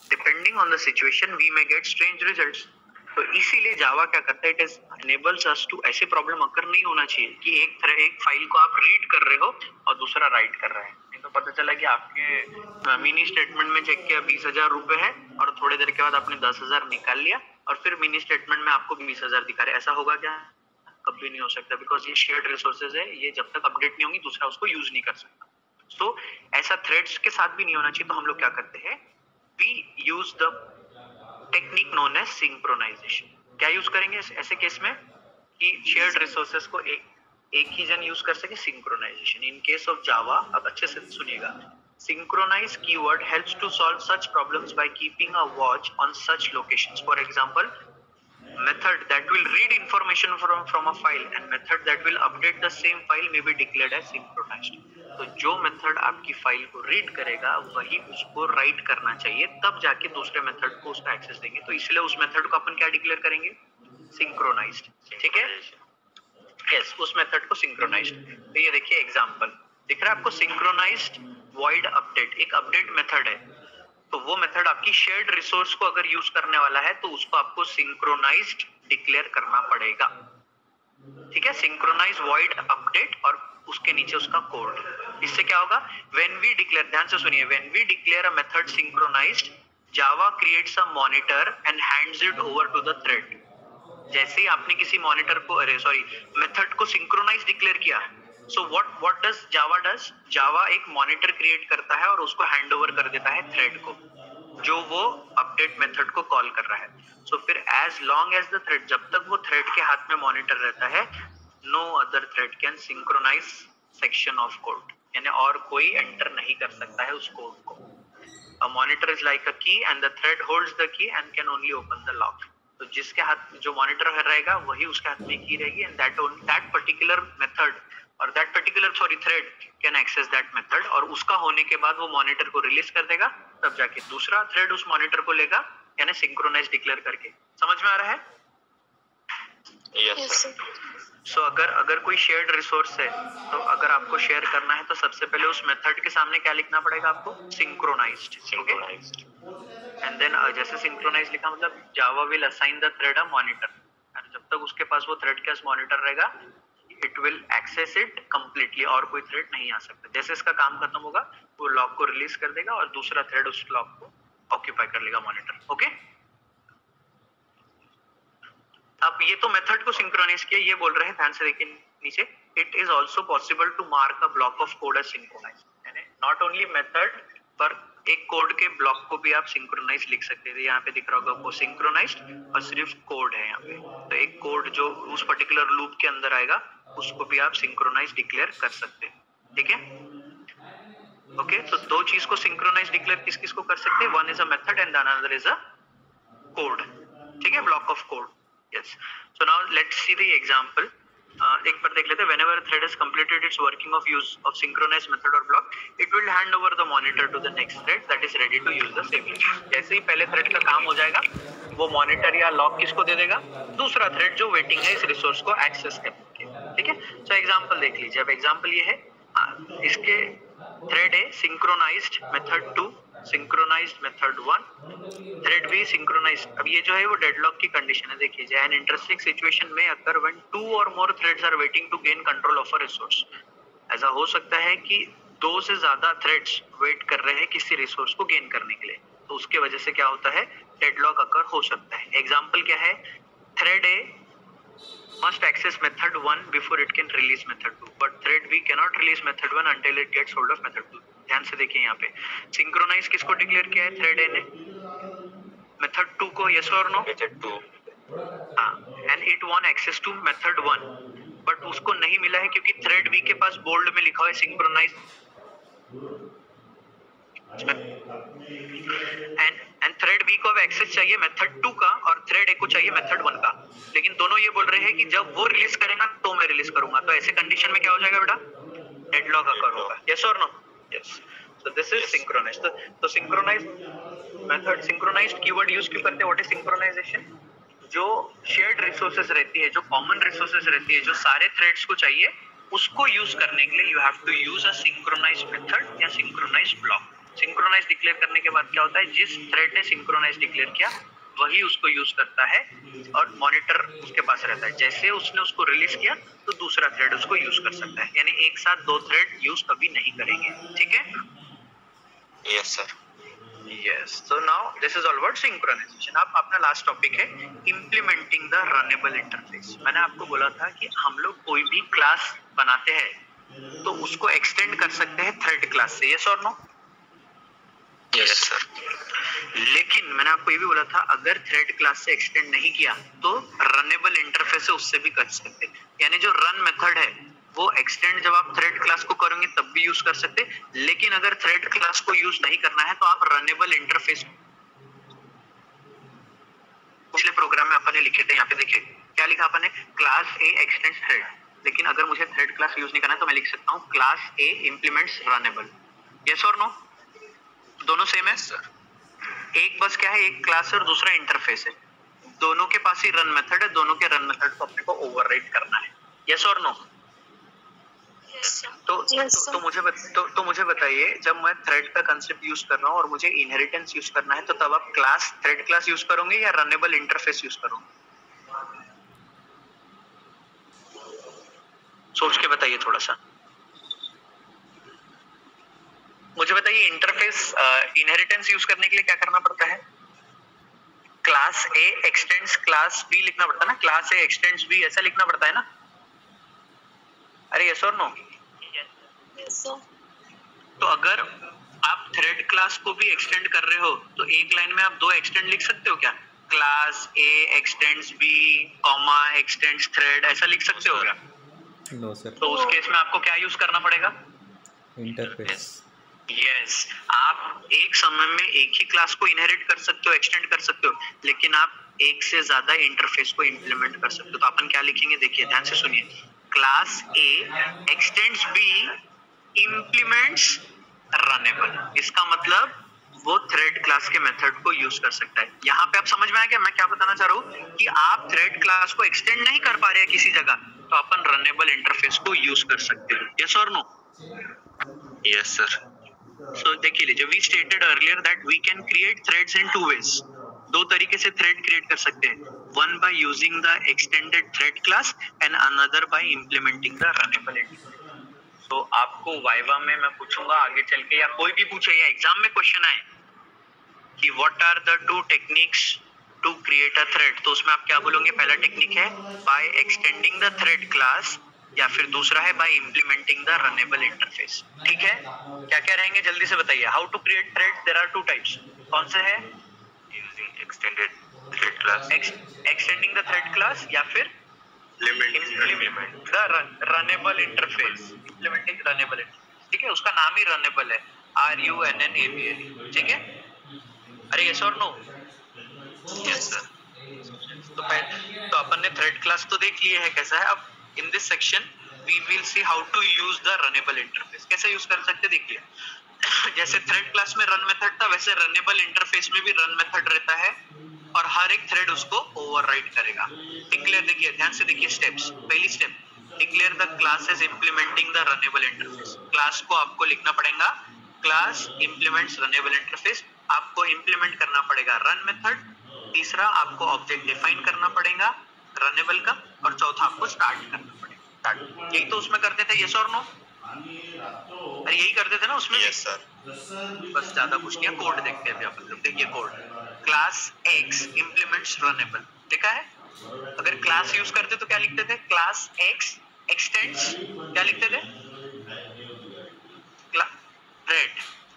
Depending on the situation we may get strange results. तो इसीलिए जावा क्या करता है, it is enables us to, ऐसे प्रॉब्लम अकर नहीं होना चाहिए कि एक फाइल को आप रीड कर रहे हो और दूसरा राइट कर रहा है. नहीं तो पता चला कि आपके मिनी स्टेटमेंट में चेक किया 20,000 रुपए है और थोड़ी देर के बाद आपने 10,000 निकाल लिया और फिर मिनी स्टेटमेंट में आपको 20,000 दिखा रहे. ऐसा होगा क्या? कभी नहीं हो सकता, बिकॉज ये शेयर्ड रिसोर्सेज है, ये जब तक अपडेट नहीं होंगी दूसरा उसको यूज नहीं कर सकता. सो ऐसा थ्रेड्स के साथ भी नहीं होना चाहिए. तो हम लोग क्या करते हैं, we use the technique known as synchronization. क्या यूज करेंगे ऐसे केस में कि शेयर्ड रिसोर्सेज को एक ही जन यूज कर सके? Synchronisation. In case of Java, अब अच्छे से सुनिएगा, synchronize keyword helps to solve such problems by keeping a watch on such locations. For example, method that will read information from a file and method that will update the same file may be declared as synchronized. तो जो method आपकी file को read करेगा वही उसको right करना चाहिए, तब जाके दूसरे मेथड को उसका एक्सेस देंगे. तो इसलिए उस मेथड को अपन क्या डिक्लेयर करेंगे? सिंक्रोनाइज्ड. ठीक है. यस, उस मेथड को सिंक्रोनाइज्ड. तो ये देखिए एग्जांपल दिख रहा है आपको, सिंक्रोनाइज्ड वॉइड अपडेट एक अपडेट मेथड है. तो वो मेथड आपकी शेयर्ड रिसोर्स को अगर यूज करने वाला है तो उसको आपको सिंक्रोनाइज्ड डिक्लेयर करना पड़ेगा. ठीक है. सिंक्रोनाइज वॉइड अपडेट और उसके नीचे उसका कोड. इससे क्या होगा? व्हेन वी डिक्लेयर, ध्यान से सुनिए, when we declare a method synchronised, Java creates a monitor and hands it over to the thread. जैसे ही आपने किसी मॉनिटर को मेथड को सिंक्रोनाइज डिक्लेयर किया, so what does Java does? Java एक मॉनिटर क्रिएट करता है और उसको हैंड ओवर कर देता है थ्रेड को, जो वो अपडेट मेथड को कॉल कर रहा है. सो फिर as long as the thread, जब तक वो थ्रेड के हाथ में मॉनिटर रहता है, no other thread can synchronise section of code, यानी और कोई एंटर नहीं कर सकता है उस कोड को. A monitor is like a key and the thread holds the key and can only open the lock. तो जिसके हाथ जो मॉनिटर रहेगा वही उसके हाथ में की रहेगी, एंड दैट पर्टिकुलर मेथड और that particular thread can access that method, और उसका होने के बाद वो मॉनिटर को रिलीज कर देगा, तब जाके दूसरा थ्रेड उस मॉनिटर को लेगा, यानी सिंक्रोनाइज डिक्लेयर करके। समझ में आ रहा है? Yes, sir. सो अगर कोई शेयर्ड रिसोर्स है, तो अगर आपको शेयर करना है तो सबसे पहले उस मेथड के सामने क्या लिखना पड़ेगा आपको? सिंक्रोनाइज्ड। ओके, एंड देन जैसे सिंक्रोनाइज लिखा मतलब Java will assign the thread a monitor, और जब तक उसके पास वो थ्रेड के पास मॉनिटर रहेगा, it will access it completely, और कोई थ्रेड नहीं आ सकता। जैसे इसका काम खत्म होगा, वो लॉक को रिलीज कर देगा और दूसरा थ्रेड उस लॉक को ऑक्यूपाई कर लेगा मॉनिटर। ओके, अब ये तो मेथड को सिंक्रोनाइज किया, ये बोल रहे हैं, ध्यान से देखिए नीचे, it is also possible to mark a block of code as synchronise, यानी नॉट ओनली मेथड पर एक कोड के ब्लॉक को भी आप सिंक्रोनाइज लिख सकते हैं। यहाँ पे दिख रहा होगा आपको सिंक्रोनाइज्ड, और सिर्फ कोड है यहाँ पे, तो एक कोड जो उस पर्टिकुलर लूप के अंदर आएगा उसको भी आप सिंक्रोनाइज डिक्लेयर कर सकते हैं। ठीक है, ओके, तो दो चीज को सिंक्रोनाइज डिक्लेयर किस किस को कर सकते हैं? One is a method and another is a code. ठीक है, block of code. Yes. So now let's see the example. एक बार देख लेते हैं. Whenever a thread has completed its working of use of synchronized method or block, it will hand over the monitor to the next thread that is ready to use the same. जैसे ही पहले thread का काम हो जाएगा, वो monitor या lock किसको दे देगा? दूसरा थ्रेड जो वेटिंग है इस रिसोर्स को एक्सेस करने के। ठीक है, सो एग्जांपल देख लीजिए. अब एग्जांपल ये है, इसके थ्रेड है synchronised method 2, synchronised method 1, thread भी सिंक्रोनाइज। अब ये जो है वो डेडलॉक की कंडीशन है. देखिए, एन इंटरेस्टिंग सिचुएशन में अगर when 2 or more threads are waiting to gain control of a resource, ऐसा हो सकता है कि 2 से ज्यादा थ्रेड्स वेट कर रहे हैं किसी रिसोर्स को गेन करने के लिए, तो उसके वजह से क्या होता है? डेडलॉक अकर हो सकता है. एग्जांपल क्या है? Thread A must access method 1 before it can release method 2, but thread B cannot release method 1 until it gets hold of method 2. ध्यान से देखिए, यहाँ पे सिंक्रोनाइज किसको डिक्लेयर किया है? थ्रेड ए ने मेथड 2 को. यस और नो? मेथड 2. हाँ, and it want access to method 1, but उसको नहीं मिला है क्योंकि थ्रेड बी के पास बोल्ड में लिखा हुआ है सिंक्रोनाइज, एंड थ्रेड बी को अब एक्सेस चाहिए मेथड 2 का, और थ्रेड ए को चाहिए मेथड 1 का. लेकिन दोनों ये बोल रहे हैं कि जब वो रिलीज करेगा तो मैं रिलीज करूंगा. तो ऐसे कंडीशन में क्या हो जाएगा बेटा? डेडलॉक अकर होगा. यस और no? Yes. So this is synchronize. तो synchronize method, synchronized keyword use क्यों करते हैं? What is synchronization? जो शेयर्ड रिसोर्सेज रहती है, जो कॉमन रिसोर्सेज रहती है, जो सारे थ्रेड्स को चाहिए, उसको यूज करने के लिए you have to use a synchronised method या सिंक्रोनाइज्ड ब्लॉक. सिंक्रोनाइज डिक्लेयर करने के बाद क्या होता है? जिस थ्रेड ने सिंक्रोनाइज डिक्लेयर किया वही उसको यूज करता है, और मॉनिटर उसके पास रहता है. जैसे उसने उसको रिलीज किया तो दूसरा थ्रेड उसको यूज कर सकता है, यानी एक साथ 2 थ्रेड यूज कभी नहीं करेंगे. ठीक है? Yes sir. Yes. So now this is all about synchronization. अब अपना लास्ट टॉपिक है implementing the runnable interface. मैंने आपको बोला था कि हम लोग कोई भी क्लास बनाते हैं तो उसको एक्सटेंड कर सकते हैं थ्रेड क्लास से. यस और नो? Yes sir. लेकिन मैंने आपको ये भी बोला था, अगर थ्रेड क्लास से एक्सटेंड नहीं किया तो रनेबल इंटरफेस से उससे भी कर सकते हैं. यानी जो रन मेथड है वो एक्सटेंड जब आप थ्रेड क्लास को करोगे तब भी यूज कर सकते हैं. लेकिन अगर थ्रेड क्लास को यूज नहीं करना है तो आप रनेबल इंटरफेस, पिछले प्रोग्राम में अपन ने लिखे थे, यहाँ पे देखिए क्या लिखा अपन ने? Class A x tends thread. लेकिन अगर मुझे थ्रेड क्लास यूज नहीं करना है तो मैं लिख सकता हूँ क्लास ए इंप्लीमेंट्स रनेबल. यस और नो? दोनों सेम है सर. एक बस क्या है, एक क्लास और दूसरा इंटरफेस है. दोनों के पास ही रन मेथड है, दोनों के रन मेथड को अपने को ओवरराइड करना है. यस और नो? तो मुझे बताइए, जब मैं थ्रेड का कंसेप्ट यूज कर रहा हूँ और मुझे इनहेरिटेंस यूज करना है, तो तब आप क्लास थ्रेड क्लास यूज करोगे या रनेबल इंटरफेस यूज करोगे? सोच के बताइए थोड़ा सा. मुझे बताइए, इंटरफेस इनहेरिटेंस यूज करने के लिए क्या करना पड़ता है? Class A extends class B लिखना पड़ता है ना, क्लास ए एक्सटेंड्स बी, ऐसा लिखना पड़ता है ना. अरे यस और नो? Yes, sir. तो अगर आप थ्रेड क्लास को भी एक्सटेंड कर रहे हो तो एक लाइन में आप 2 एक्सटेंड लिख सकते हो क्या? Class A extends B comma extends thread, ऐसा लिख सकते हो क्या? No sir. तो उस केस में आपको क्या यूज करना पड़ेगा? इंटरफेस. यस. आप एक समय में एक ही क्लास को इनहेरिट कर सकते हो, एक्सटेंड कर सकते हो, लेकिन आप एक से ज्यादा इंटरफेस को इम्प्लीमेंट कर सकते हो। तो अपन क्या लिखेंगे, देखिए ध्यान से सुनिए, class A extends B implements runnable. इसका मतलब वो थ्रेड क्लास के मेथड को यूज कर सकता है। यहाँ पे आप समझ में आया क्या मैं क्या बताना चाह रहा हूँ, कि आप थ्रेड क्लास को एक्सटेंड नहीं कर पा रहे हैं किसी जगह, तो अपन रनेबल इंटरफेस को यूज कर सकते हो। यस और नो? Yes, sir. सो देखिए लीजिए, we stated earlier that we can create threads in two ways. दो तरीके से थ्रेड क्रिएट कर सकते हैं, one by using the extended thread class and another by implementing the runnable interface. तो आपको वाइवा में मैं पूछूंगा आगे चल के, या कोई भी पूछे, या एग्जाम में क्वेश्चन आए कि what are the two techniques to create a thread, तो उसमें आप क्या बोलोगे? पहला टेक्निक है by extending the thread class, या फिर दूसरा है by implementing the runnable interface. ठीक है, क्या क्या रहेंगे जल्दी से बताइए। How to create thread, there are two types, कौन से है? Using extended thread class. Extending the thread class, या फिर implement the runnable interface, implementing runnable interface. ठीक है, उसका नाम ही रनेबल है, RUNNABLE। ठीक है, अरे यस और नो? Yes, sir. तो अपन ने थ्रेड क्लास तो देख लिए है कैसा है। अब in this section we will see how to use the runnable interface, कैसे यूज कर सकते देखिए। जैसे थ्रेड क्लास में रन मेथड था, वैसे रनेबल इंटरफेस में भी रन मेथड रहता है, और हर एक थ्रेड उसको ओवरराइड करेगा। डिक्लेयर, देखिए ध्यान से देखिए स्टेप्स। पहली step, declare the classes implementing the runnable interface. Class को आपको लिखना पड़ेगा क्लास इंप्लीमेंट्स रनेबल इंटरफेस, आपको इंप्लीमेंट करना पड़ेगा रन मेथड, तीसरा आपको ऑब्जेक्ट डिफाइन करना पड़ेगा रनेबल का, और चौथा आपको स्टार्ट करना पड़ेगा। स्टार्ट यही तो उसमें करते थे, यस और नो? अरे यही करते थे ना उसमें। Yes, sir. बस ज्यादा कुछ नहीं है, कोड देखते हैं अभी अपन लोग। देखिए code, class x implements runnable, देखा है? अगर क्लास यूज करते तो क्या लिखते थे? क्लास एक्स एक्सटेंड्स, क्या लिखते थे? Thread,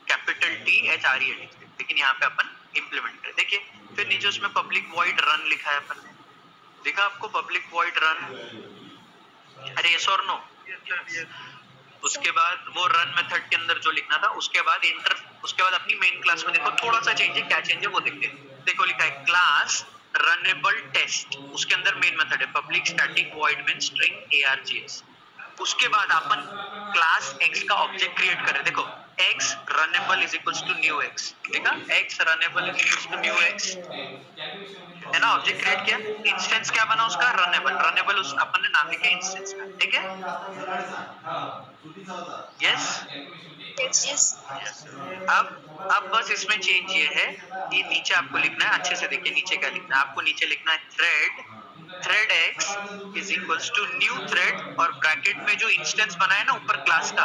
capital THREAD। लेकिन यहाँ पे अपन इंप्लीमेंट करें। देखिए फिर नीचे उसमें पब्लिक वॉइड रन लिखा है अपन ने, देखा आपको पब्लिक वॉइड रन? अरे यस और नो? उसके बाद वो रन मेथड के अंदर जो लिखना था, उसके बाद उसके बाद अपनी मेन क्लास में देखो थोड़ा सा चेंज है, क्या चेंज है वो देखते हैं। देखो लिखा है क्लास रनेबल टेस्ट, उसके अंदर मेन मेथड है public static void main string ARGS। उसके बाद अपन क्लास x का ऑब्जेक्ट क्रिएट करें। देखो x runnable is equals to new x, देखा? x runnable is equals to new x, है ना? ऑब्जेक्ट क्रिएट किया, इंस्टेंस क्या बना उसका? रनेबल। रनेबल उस अपन ने नाम लिखा इंस्टेंस का। ठीक है, यस Yes. अब बस इसमें चेंज ये है कि नीचे आपको लिखना है, अच्छे से देखिए नीचे क्या लिखना है आपको। नीचे लिखना है thread x is equals to new thread, और ब्रैकेट में जो इंस्टेंस बना है ना ऊपर क्लास का,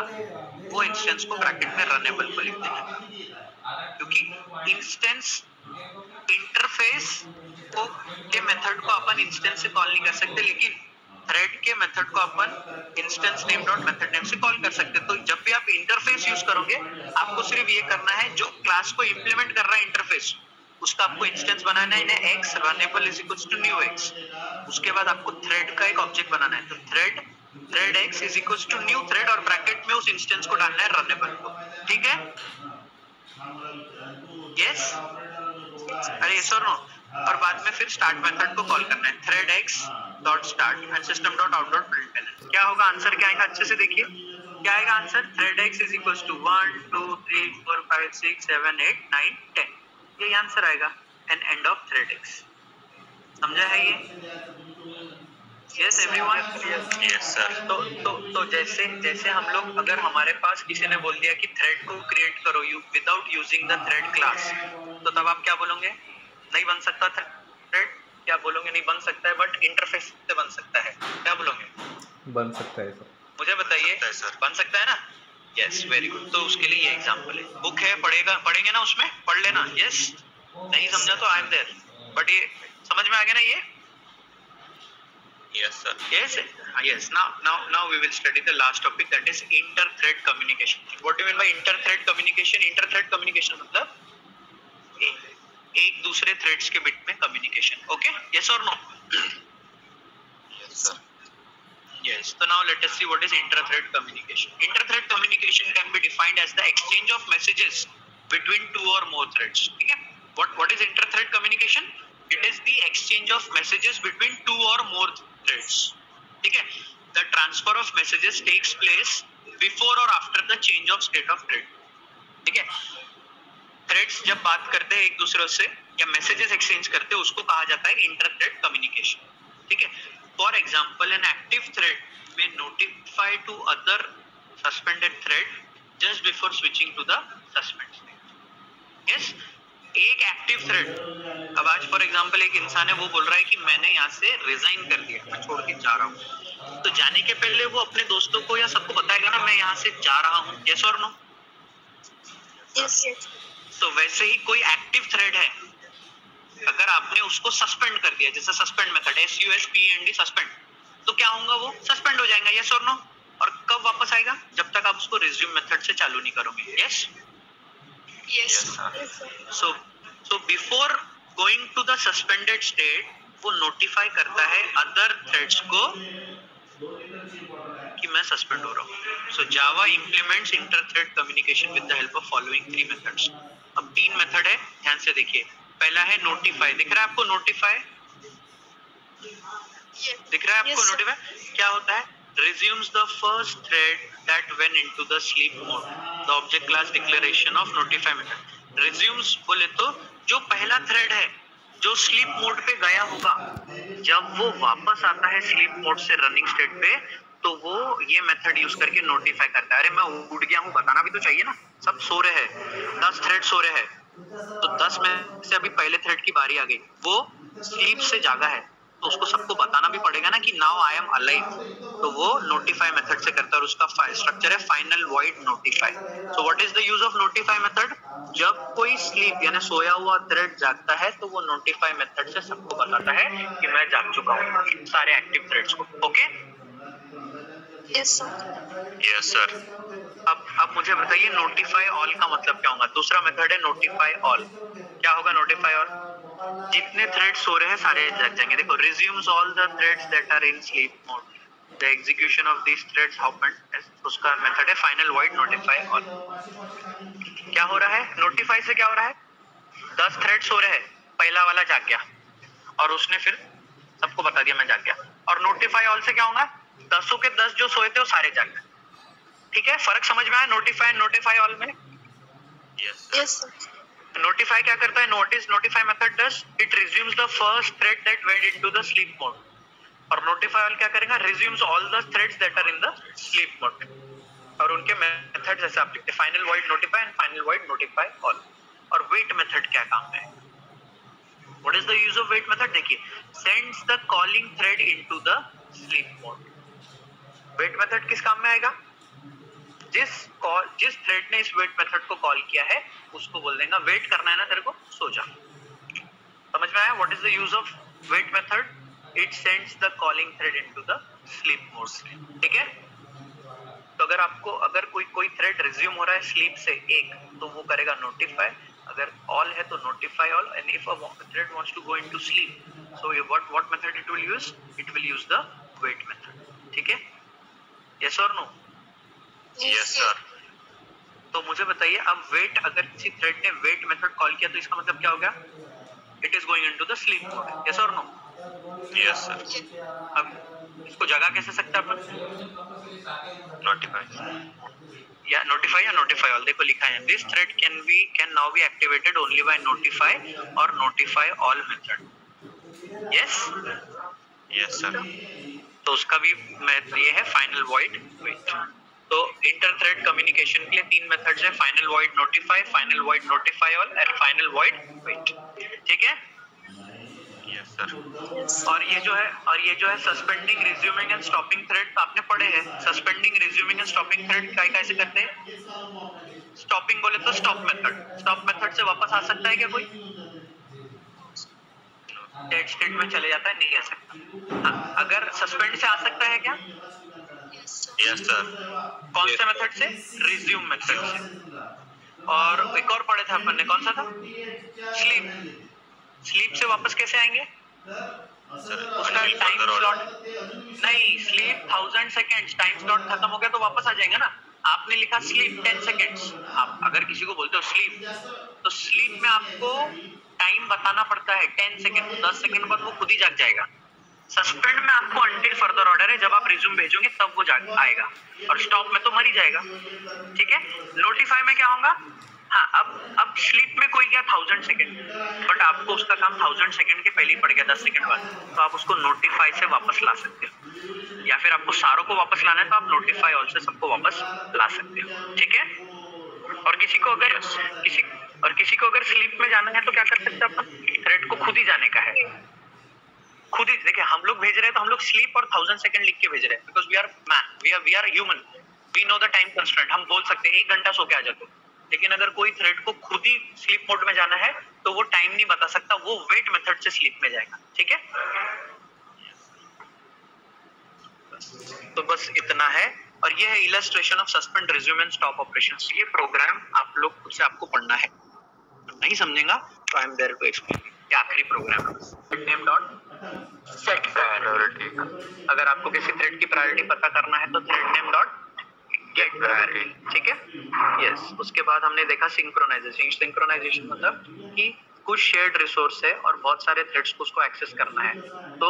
वो इंस्टेंस को ब्रैकेट में रनेबल को लिख देना, क्योंकि इंस्टेंस इंटरफेस को के मेथड को अपन इंस्टेंस से कॉल नहीं कर सकते, लेकिन थ्रेड के मेथड को अपन instance name dot method name से कॉल कर सकते। तो जब भी आप इंटरफेस यूज करोगे, आपको सिर्फ ये करना है, जो क्लास को इंप्लीमेंट कर रहा है इंटरफेस, उसका आपको इंस्टेंस बनाना है x runnable is equals to new x। उसके बाद आपको थ्रेड का एक ऑब्जेक्ट बनाना है, तो thread x is equals to new thread, और ब्रैकेट में उस इंस्टेंस को डालना है रनेबल को। ठीक है, यस? अरे यस और नो? और बाद में फिर स्टार्ट मेथड को कॉल करना है, thread x dot start and system dot out dot println. क्या होगा आंसर, क्या आएगा? अच्छे से देखिए क्या आएगा answer. Thread x is equals to 1 2 3 4 5 6 7 8 9 10, ये आंसर आएगा, and end of thread x। समझा है ये? Yes everyone? Yes, sir. तो जैसे हम लोग, अगर हमारे पास किसी ने बोल दिया कि थ्रेड को क्रिएट करो without using the thread class, तो तब आप क्या बोलोगे? नहीं बन सकता थ्रेड। क्या बोलोगे? नहीं बन सकता है, बट इंटरफेस से बन सकता है। क्या बोलोगे? बन सकता है सर। मुझे बताइए, बन सकता है ना? Yes, very good. तो उसके लिए ये एग्जांपल है, बुक है, पढ़ेंगे ना, उसमें पढ़ लेना। यस, नहीं समझा तो आई एम देयर, बट ये समझ में आ गया ना ये? Yes, sir. Yes. Now we will study the last topic, that is inter-thread communication. What do you mean by inter-thread communication? Inter-thread communication मतलब एक दूसरे थ्रेड्स के बीच में communication. Okay, yes or no? Yes, sir. Yes. So now let us see what is inter-thread communication. Inter-thread communication can be defined as the exchange of messages between two or more threads. ठीक है? What is inter-thread communication? It is the exchange of messages between two or more threads, ठीक है। The transfer of messages takes place before or after the change of state of thread, ठीक है। Threads जब बात करते हैं एक दूसरे से या मैसेजेस एक्सचेंज करते हैं उसको कहा जाता है इंटर थ्रेड कम्युनिकेशन, ठीक है। For example an active thread में notify to other suspended thread just before switching to the suspend state. Yes, एक एक्टिव थ्रेड, अब आज फॉर एग्जांपल एक इंसान है वो बोल रहा है कि मैंने यहाँ से रिजाइन कर दिया, मैं छोड़ के जा रहा हूँ, तो जाने के पहले वो अपने दोस्तों को या सबको बताएगा ना मैं यहाँ से जा रहा हूँ, यस और नो? Yes, yes. तो वैसे ही कोई एक्टिव थ्रेड है, अगर आपने उसको सस्पेंड कर दिया, जैसे सस्पेंड मेथड SUSPEND सस्पेंड, तो क्या होगा, वो सस्पेंड हो जाएगा, यस और नो? और कब वापस आएगा? जब तक आप उसको रिज्यूम मेथड से चालू नहीं करोगे, yes? Yes. So before going to the suspended state, वो नोटिफाई करता है अदर थ्रेड्स को कि मैं सस्पेंड हो रहा हूँ। So Java implements inter-thread communication with the help of following 3 methods. अब 3 मेथड है, ध्यान से देखिए। पहला है नोटिफाई, दिख रहा है आपको नोटिफाई? दिख रहा है आपको नोटिफाई? क्या होता है? Resumes the first thread that went into the sleep mode. The object class declaration of notify method. Resumes बोले तो जो पहला थ्रेड है जो स्लीप मोड पे गया होगा, जब वो वापस आता है स्लीप मोड से रनिंग स्टेट पे, तो वो ये मेथड यूज करके नोटिफाई करता है, अरे मैं उठ गया हूँ, बताना भी तो चाहिए ना, सब सो रहे हैं, 10 थ्रेड सो रहे हैं, तो 10 में से अभी पहले थ्रेड की बारी आ गई, वो स्लीप से जागा है, तो उसको सबको बताना भी पड़ेगा ना कि नाउ आई एम अलाइव, तो वो नोटिफाई मेथड से करता है, और उसका स्ट्रक्चर है final void notify. So what is the use of notify method? जब कोई स्लीप यानी सोया हुआ थ्रेड जागता है तो वो नोटिफाई मेथड से सबको बताता है कि मैं जाग चुका हूँ, सारे एक्टिव थ्रेड्स को, okay? Yes, sir. Yes, sir. अब मुझे बताइए नोटिफाई ऑल का मतलब क्या होगा? दूसरा मेथड है नोटिफाई ऑल। क्या होगा नोटिफाई ऑल? जितने थ्रेड्स सो रहे हैं सारे जग जाएंगे। देखो, resumes all the threads that are in sleep mode, the execution of this threads happened, उसका मेथड है फाइनल वॉइड नोटिफाई ऑल। क्या हो रहा है नोटिफाई से? क्या हो रहा है, 10 थ्रेड सो रहे हैं, पहला वाला जाग गया और उसने फिर सबको बता दिया मैं जाग गया। और नोटिफाई ऑल से क्या होगा, 10 के 10 जो सोए थे वो सारे जाग गए। ठीक है, फर्क समझ में आया नोटिफाई एंड नोटिफाई ऑल में? Yes, sir. नोटिफाई क्या करता है? Notify method does it resumes the first thread that went into the sleep mode, और नोटिफाई ऑल क्या करेगा? Resumes all the threads that are in the sleep mode, और उनके methods ऐसे आप लिखते हैं, final void notify and final void notify all. और वेट मेथड क्या काम है? What is the use of weight method? देखिए, sends the calling thread into the sleep mode. Wait method किस काम में आएगा? जिस थ्रेड ने इस वेट मेथड को कॉल किया है उसको बोल देगा वेट करना है ना तेरे को, सो जा। समझ में आया? What is the use of weight method? It sends the calling thread into the sleep mode. ठीक है, तो अगर कोई थ्रेड रिज्यूम हो रहा है स्लीप से एक, तो वो करेगा नोटिफाई, अगर ऑल है तो notify all, and if a thread wants to go into sleep, so what method it will use? It will use the wait method. ठीक है, यस और नो? Yes, sir. तो मुझे बताइए, अब वेट, अगर किसी थ्रेड ने वेट मेथड कॉल किया तो इसका मतलब क्या हो गया? It is going into the sleep mode, yes और नो? Yes, sir. अब इसको जगा कैसे सकते हैं अपन? Notify. या नोटिफाई ऑल। देखो लिखा है, this thread can now be activated only by notify or notify all method. Yes Yes, sir. तो उसका भी ये है फाइनल वॉइड वेट। तो इंटर थ्रेड कम्युनिकेशन के लिए 3 मेथड्स है, final void notify, final void notify all and final void wait. ठीक है, Yes, sir. और ये जो है suspending, resuming and stopping thread आपने पढ़े हैं। Suspending, resuming and stopping thread कैसे करते हैं? स्टॉपिंग बोले तो स्टॉप मेथड से वापस आ सकता है क्या कोई? डेड स्टेट में चले जाता है, नहीं आ सकता। अगर सस्पेंड से आ सकता है क्या? Yes, sir. कौन से मेथड से? रिज्यूम मेथड से। और एक और पढ़े थे अपन ने, कौन सा था? स्लीप से वापस कैसे आएंगे? उसका टाइम स्लॉट नहीं, स्लीप 1000 सेकेंड्स, टाइम स्लॉट खत्म हो गया तो वापस आ जाएंगे ना। आपने लिखा स्लीप 10 सेकेंड्स। आप अगर किसी को बोलते हो स्लीप, तो स्लीप में आपको टाइम बताना पड़ता है 10 सेकेंड, 10 सेकेंड बाद वो खुद ही जाग जाएगा। सस्पेंड में आपको अंटिल फर्दर ऑर्डर है, जब आप रिज्यूम भेजोगे तब वो जाग आएगा, और स्टॉप में तो मर ही जाएगा। ठीक है। नोटिफाई में क्या होगा? हाँ, अब स्लीप में कोई गया 1000 सेकेंड, बट आपको उसका काम 1000 सेकेंड के पहले ही पड़ गया 10 सेकेंड बाद, तो आप उसको नोटिफाई से वापस ला सकते हो, या फिर आपको सारों को वापस लाना है तो आप नोटिफाई ऑल से सबको वापस ला सकते हो। ठीक है। और किसी को अगर स्लीप में जाना है तो क्या कर सकते हैं अपन? थ्रेड को खुद ही जाने का है, खुद ही। देखिए, हम लोग भेज रहे हैं तो हम लोग स्लीप और 1000 सेकेंड लिख के भेज रहे हैं, because we are man, we are human, we know the time constraint. हम बोल सकते हैं 1 घंटा सो के आ जाते, लेकिन अगर कोई थ्रेड को खुद ही स्लीप मोड में जाना है तो वो टाइम नहीं बता सकता, वो वेट मेथड से स्लीप में जाएगा। ठीक है। तो बस इतना है, और ये है illustration of suspend, resume and stop operations. ये प्रोग्राम आप लोग खुद से आपको पढ़ना है, नहीं समझेगा तो I am there to explain. ये आखिरी प्रोग्राम है, नेम डॉट सेट प्रायोरिटी। अगर आपको किसी थ्रेड की प्रायोरिटी पता करना है तो thread name dot get priority. ठीक है। यस। उसके बाद हमने देखा सिंक्रोनाइजेशन। सिंक्रोनाइजेशन मतलब कि कुछ शेयर्ड रिसोर्स है और बहुत सारे थ्रेड्स को उसको एक्सेस करना है, तो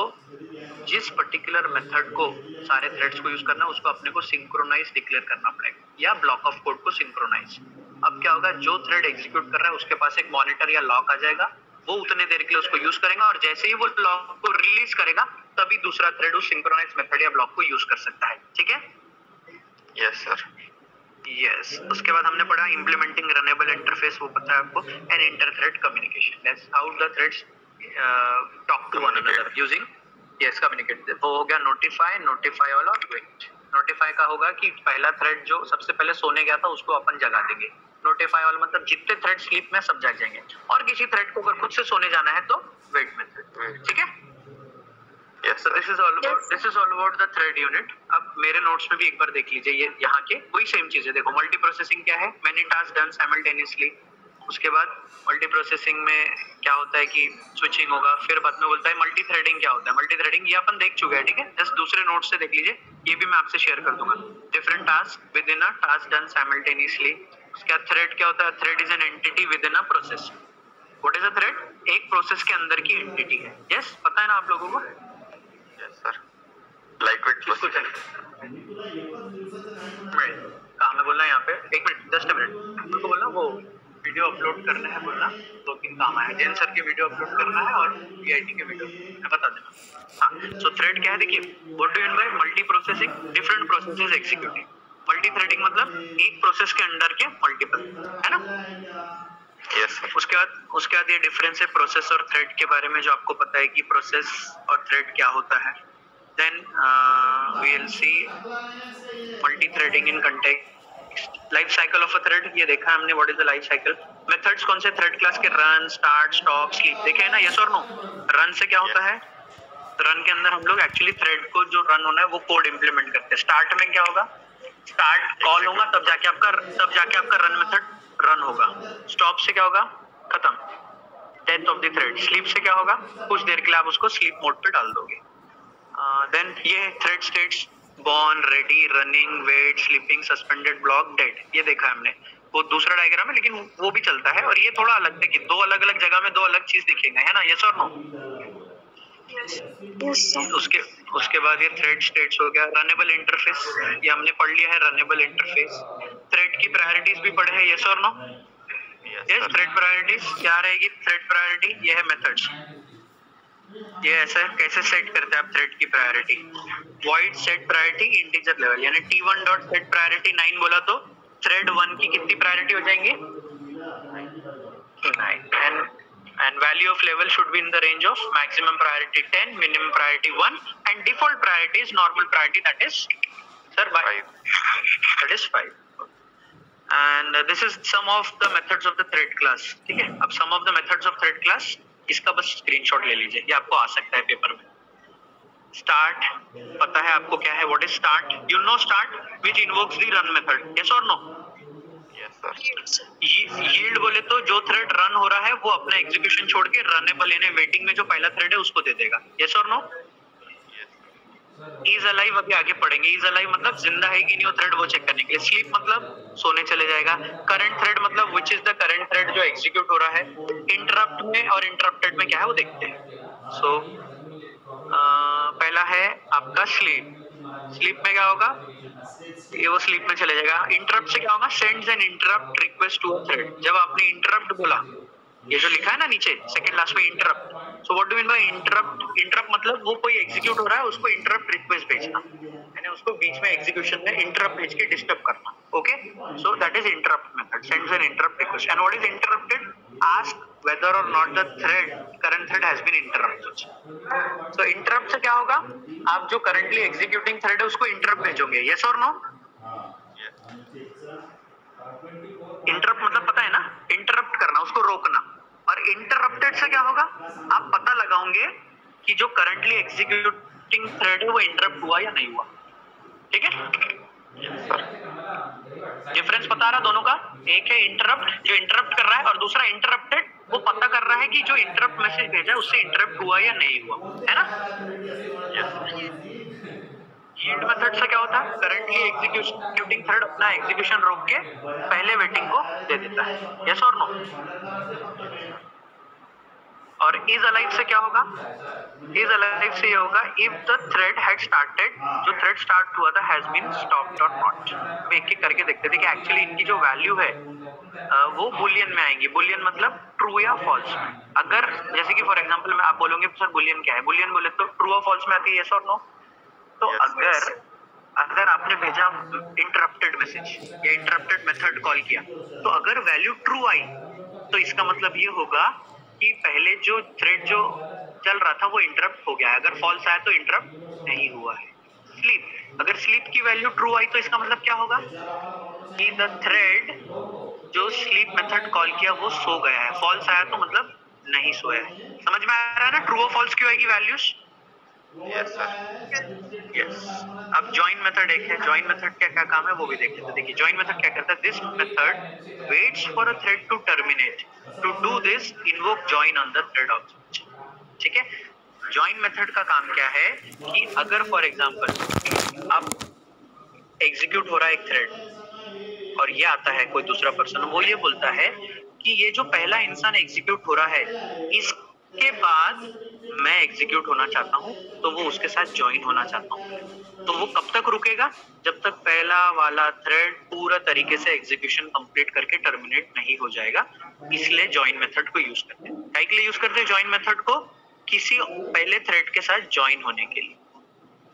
जिस पर्टिकुलर मेथड को सारे थ्रेड्स को यूज करना है उसको अपने को सिंक्रोनाइज डिक्लेयर करना पड़ेगा, या ब्लॉक ऑफ कोड को सिंक्रोनाइज। अब क्या होगा, जो थ्रेड एग्जीक्यूट कर रहा है उसके पास एक मॉनिटर या लॉक आ जाएगा, वो उतने देर के लिए उसको यूज करेगा, और जैसे ही वो लॉक को रिलीज करेगा तभी दूसरा थ्रेड उस सिंक्रोनाइज मेथड या ब्लॉक को यूज कर सकता है। ठीक है। Yes sir. यस। उसके बाद हमने पढ़ा इम्प्लीमेंटिंग रनेबल इंटरफेस, वो पता है आपको, and inter thread communication, that's how the threads talk to one another using yes communicate. वो हो गया नोटिफाई, नोटिफाई ऑल और वेट। नोटिफाई का होगा कि पहला थ्रेड जो सबसे पहले सोने गया था उसको अपन जगा देंगे। नोटिफाई ऑल मतलब जितने थ्रेड स्लीप में सब जाग जाएंगे, और किसी थ्रेड को अगर खुद से सोने जाना है तो वेट मेथड। ठीक है। Yes, so this is all about the thread unit. अब मेरे नोट्स में भी एक बार देख लीजिए, ये यहाँ के वही सेम चीज है। देखो, मल्टी प्रोसेसिंग क्या है? Many task done simultaneously. उसके बाद मल्टी प्रोसेसिंग में क्या होता है कि स्विचिंग होगा, फिर बाद में बोलता है मल्टी थ्रेडिंग क्या होता है। मल्टी थ्रेडिंग ये अपन देख चुके हैं, ठीक है। जस्ट दूसरे नोट से देख लीजिए, ये भी मैं आपसे शेयर कर दूंगा। Different task with in a task done simultaneously. उसके बाद थ्रेड क्या होता है? Thread is an entity with in a process. What is a thread? एक प्रोसेस के अंदर की एंटिटी है। यस, पता है ना आप लोगों को? Sir, lightweight process. काम है बोलना यहाँ पे, एक मिनट, जस्ट अ मिनट। उनको बोलना वो वीडियो अपलोड करना है, बोलना 2-3 काम आया। जैन सर के वीडियो अपलोड करना है और वीआईटी के वीडियो मैं बता देना। हाँ, सो थ्रेड क्या है? देखिए, what do you mean by multi processing? Different processes executing. Multi threading मतलब एक प्रोसेस के अंडर के मल्टीपल, है ना? Yes sir. उसके बाद ये डिफरेंस है प्रोसेस और थ्रेड के बारे में, जो आपको पता है कि प्रोसेस और थ्रेड क्या होता है। Then we will see multi threading in context. Life cycle of a thread, ये देखा हमने, what is the life cycle. Methods कौन से? थ्रेड क्लास के रन, स्टार्ट, स्टॉप, स्लीप, देखे है ना? यस और नो? रन से क्या होता है? रन के अंदर हम लोग एक्चुअली थ्रेड को जो रन होना है वो कोड इंप्लीमेंट करते हैं। स्टार्ट में क्या होगा? स्टार्ट कॉल होगा, तब जाके आपका रन मेथड रन होगा। स्टॉप से क्या होगा? खत्म, death of the thread. Sleep से क्या होगा? कुछ देर के लिए आप उसको स्लीप मोड पे डाल दोगे। देन ये thread states, born, ready, running, wait, sleeping, suspended, block, dead, ये देखा हमने। वो दूसरा डायग्राम है, लेकिन वो भी चलता है, और ये थोड़ा अलग है कि दो अलग अलग जगह में दो अलग चीज दिखेगा, है ना? यस और नो? उसके बाद ये थ्रेड स्टेट्स हो गया। रनेबल इंटरफेस, ये हमने पढ़ लिया है, रनेबल इंटरफेस। थ्रेड की प्रायोरिटीज भी पढ़े हैं, यस और नो? यस। थ्रेड प्रायोरिटीज क्या रहेगी? थ्रेड प्रायोरिटी ये है मेथड्स। ये ऐसा कैसे सेट करते हैं आप थ्रेड की priority? Void set priority integer level, यानी t1 डॉट सेट प्रायोरिटी 9 बोला तो थ्रेड 1 की कितनी प्रायोरिटी हो जाएंगे? 9। and value of level should be in the range of maximum priority 10, minimum priority 1, and default priority is normal priority, that is sir 5. That is 5. And this is some of the methods of the thread class. ठीक है, अब some of the methods of thread class, इसका बस screenshot ले लीजिए, ये आपको आ सकता है पेपर में। स्टार्ट पता है आपको क्या है? What is start? You know start which invokes the run method, yes और नो? यील्ड बोले तो जो थ्रेड रन हो रहा है वो अपना एग्जीक्यूशन छोड़ के रनेबल यानी वेटिंग में जो पहला थ्रेड है उसको दे देगा, यस और नो? इज अलाइव अभी आगे पढ़ेंगे। इज अलाइव मतलब जिंदा है कि नहीं वो थ्रेड वो चेक करने के लिए। स्लीप मतलब सोने चले जाएगा। करंट थ्रेड मतलब which is the current thread जो एग्जीक्यूट हो रहा है। इंटरप्ट में और इंटरप्टेड में क्या है वो देखते हैं। सो पहला है आपका स्लीप। स्लीप में क्या होगा, ये वो स्लीप में चले जाएगा। इंटरप्ट से क्या होगा, sends an interrupt request to a thread. जब आपने इंटरप्ट बोला, ये जो लिखा है ना नीचे सेकंड लास्ट में interrupt, so what do mean by interrupt. Interrupt मतलब वो कोई एग्जीक्यूट हो रहा है उसको इंटरप्ट रिक्वेस्ट भेजना, यानी उसको बीच में एग्जीक्यूशन में इंटरप्ट भेज के डिस्टर्ब करना। Okay, so that is interrupt method, sends an interrupt request. And what is interrupted, ask whether or not the thread current thread has been interrupted. तो इंटरप्ट से क्या होगा, आप जो करंटली एग्जीक्यूटिंग थ्रेड है उसको इंटरप्ट भेजोगे। यस और नो। इंटरप्ट मतलब पता है ना, इंटरप्ट करना, उसको रोकना। और इंटरप्टेड से क्या होगा, आप पता लगाओगे कि जो करंटली एग्जीक्यूटिंग थ्रेड है वो इंटरप्ट हुआ या नहीं हुआ। ठीक है, डिफरेंस पता रहा दोनों का। एक है इंटरप्ट जो इंटरप्ट कर रहा है, और दूसरा इंटरप्टेड वो पता कर रहा है कि जो इंटरप्ट मैसेज भेजा है उससे इंटरप्ट हुआ या नहीं हुआ, है ना। यील्ड मेथड से क्या होता है, करंटली एग्जीक्यूटिंग थ्रेड अपना एग्जीक्यूशन रोक के पहले वेटिंग को दे देता है। यस और नो। और इज अलाइव से क्या होगा, इज अलाइव से ये होगा if the thread had started, जो थ्रेड स्टार्ट हुआ था हैज बीन स्टॉप्ड और नॉट। एक एक करके देखते थे कि एक्चुअली इनकी जो वैल्यू है वो बुलियन में आएंगी। बुलियन मतलब ट्रू या फॉल्स में। अगर जैसे कि फॉर एग्जांपल मैं आप बोलोगे सर बुलियन क्या है, बुलियन बोले तो ट्रू और फॉल्स में आती है। यस और नो। तो अगर आपने भेजा इंटरप्टेड मैसेज या इंटरप्टेड मेथड कॉल किया, तो अगर वैल्यू ट्रू आई तो इसका मतलब ये होगा कि पहले जो थ्रेड जो चल रहा था वो इंटरप्ट हो गया है। अगर फॉल्स आया तो इंटरप्ट नहीं हुआ है। स्लीप, अगर स्लीप की वैल्यू ट्रू आई तो इसका मतलब क्या होगा कि द थ्रेड जो स्लीप मेथड कॉल किया वो सो गया है। फॉल्स आया तो मतलब नहीं सोया है। समझ में आ रहा है ना, ट्रू और फॉल्स क्यों आएगी वैल्यूज। Yes sir. यस। अब ज्वाइन मेथड एक है, ज्वाइन मेथड क्या क्या काम है वो भी देख लेते हैं। देखिए ज्वाइन मेथड क्या करता है, this method waits for a thread to terminate. To do this invoke join on the thread object. ठीक है, ज्वाइन मेथड का काम क्या है कि अगर फॉर एग्जांपल अब एग्जीक्यूट हो रहा है एक थ्रेड और ये आता है कोई दूसरा पर्सन, वो ये बोलता है कि ये जो पहला इंसान एग्जीक्यूट हो रहा है इसके बाद मैं एग्जीक्यूट होना चाहता हूँ, तो वो उसके साथ ज्वाइन होना चाहता हूँ। तो वो कब तक रुकेगा, जब तक पहला वाला थ्रेड पूरा तरीके से एग्जीक्यूशन कंप्लीट करके टर्मिनेट नहीं हो जाएगा। इसलिए ज्वाइन मेथड को यूज करते हैं। क्या के लिए यूज करते हैं ज्वाइन मेथड को, किसी पहले थ्रेड के साथ ज्वाइन होने के लिए।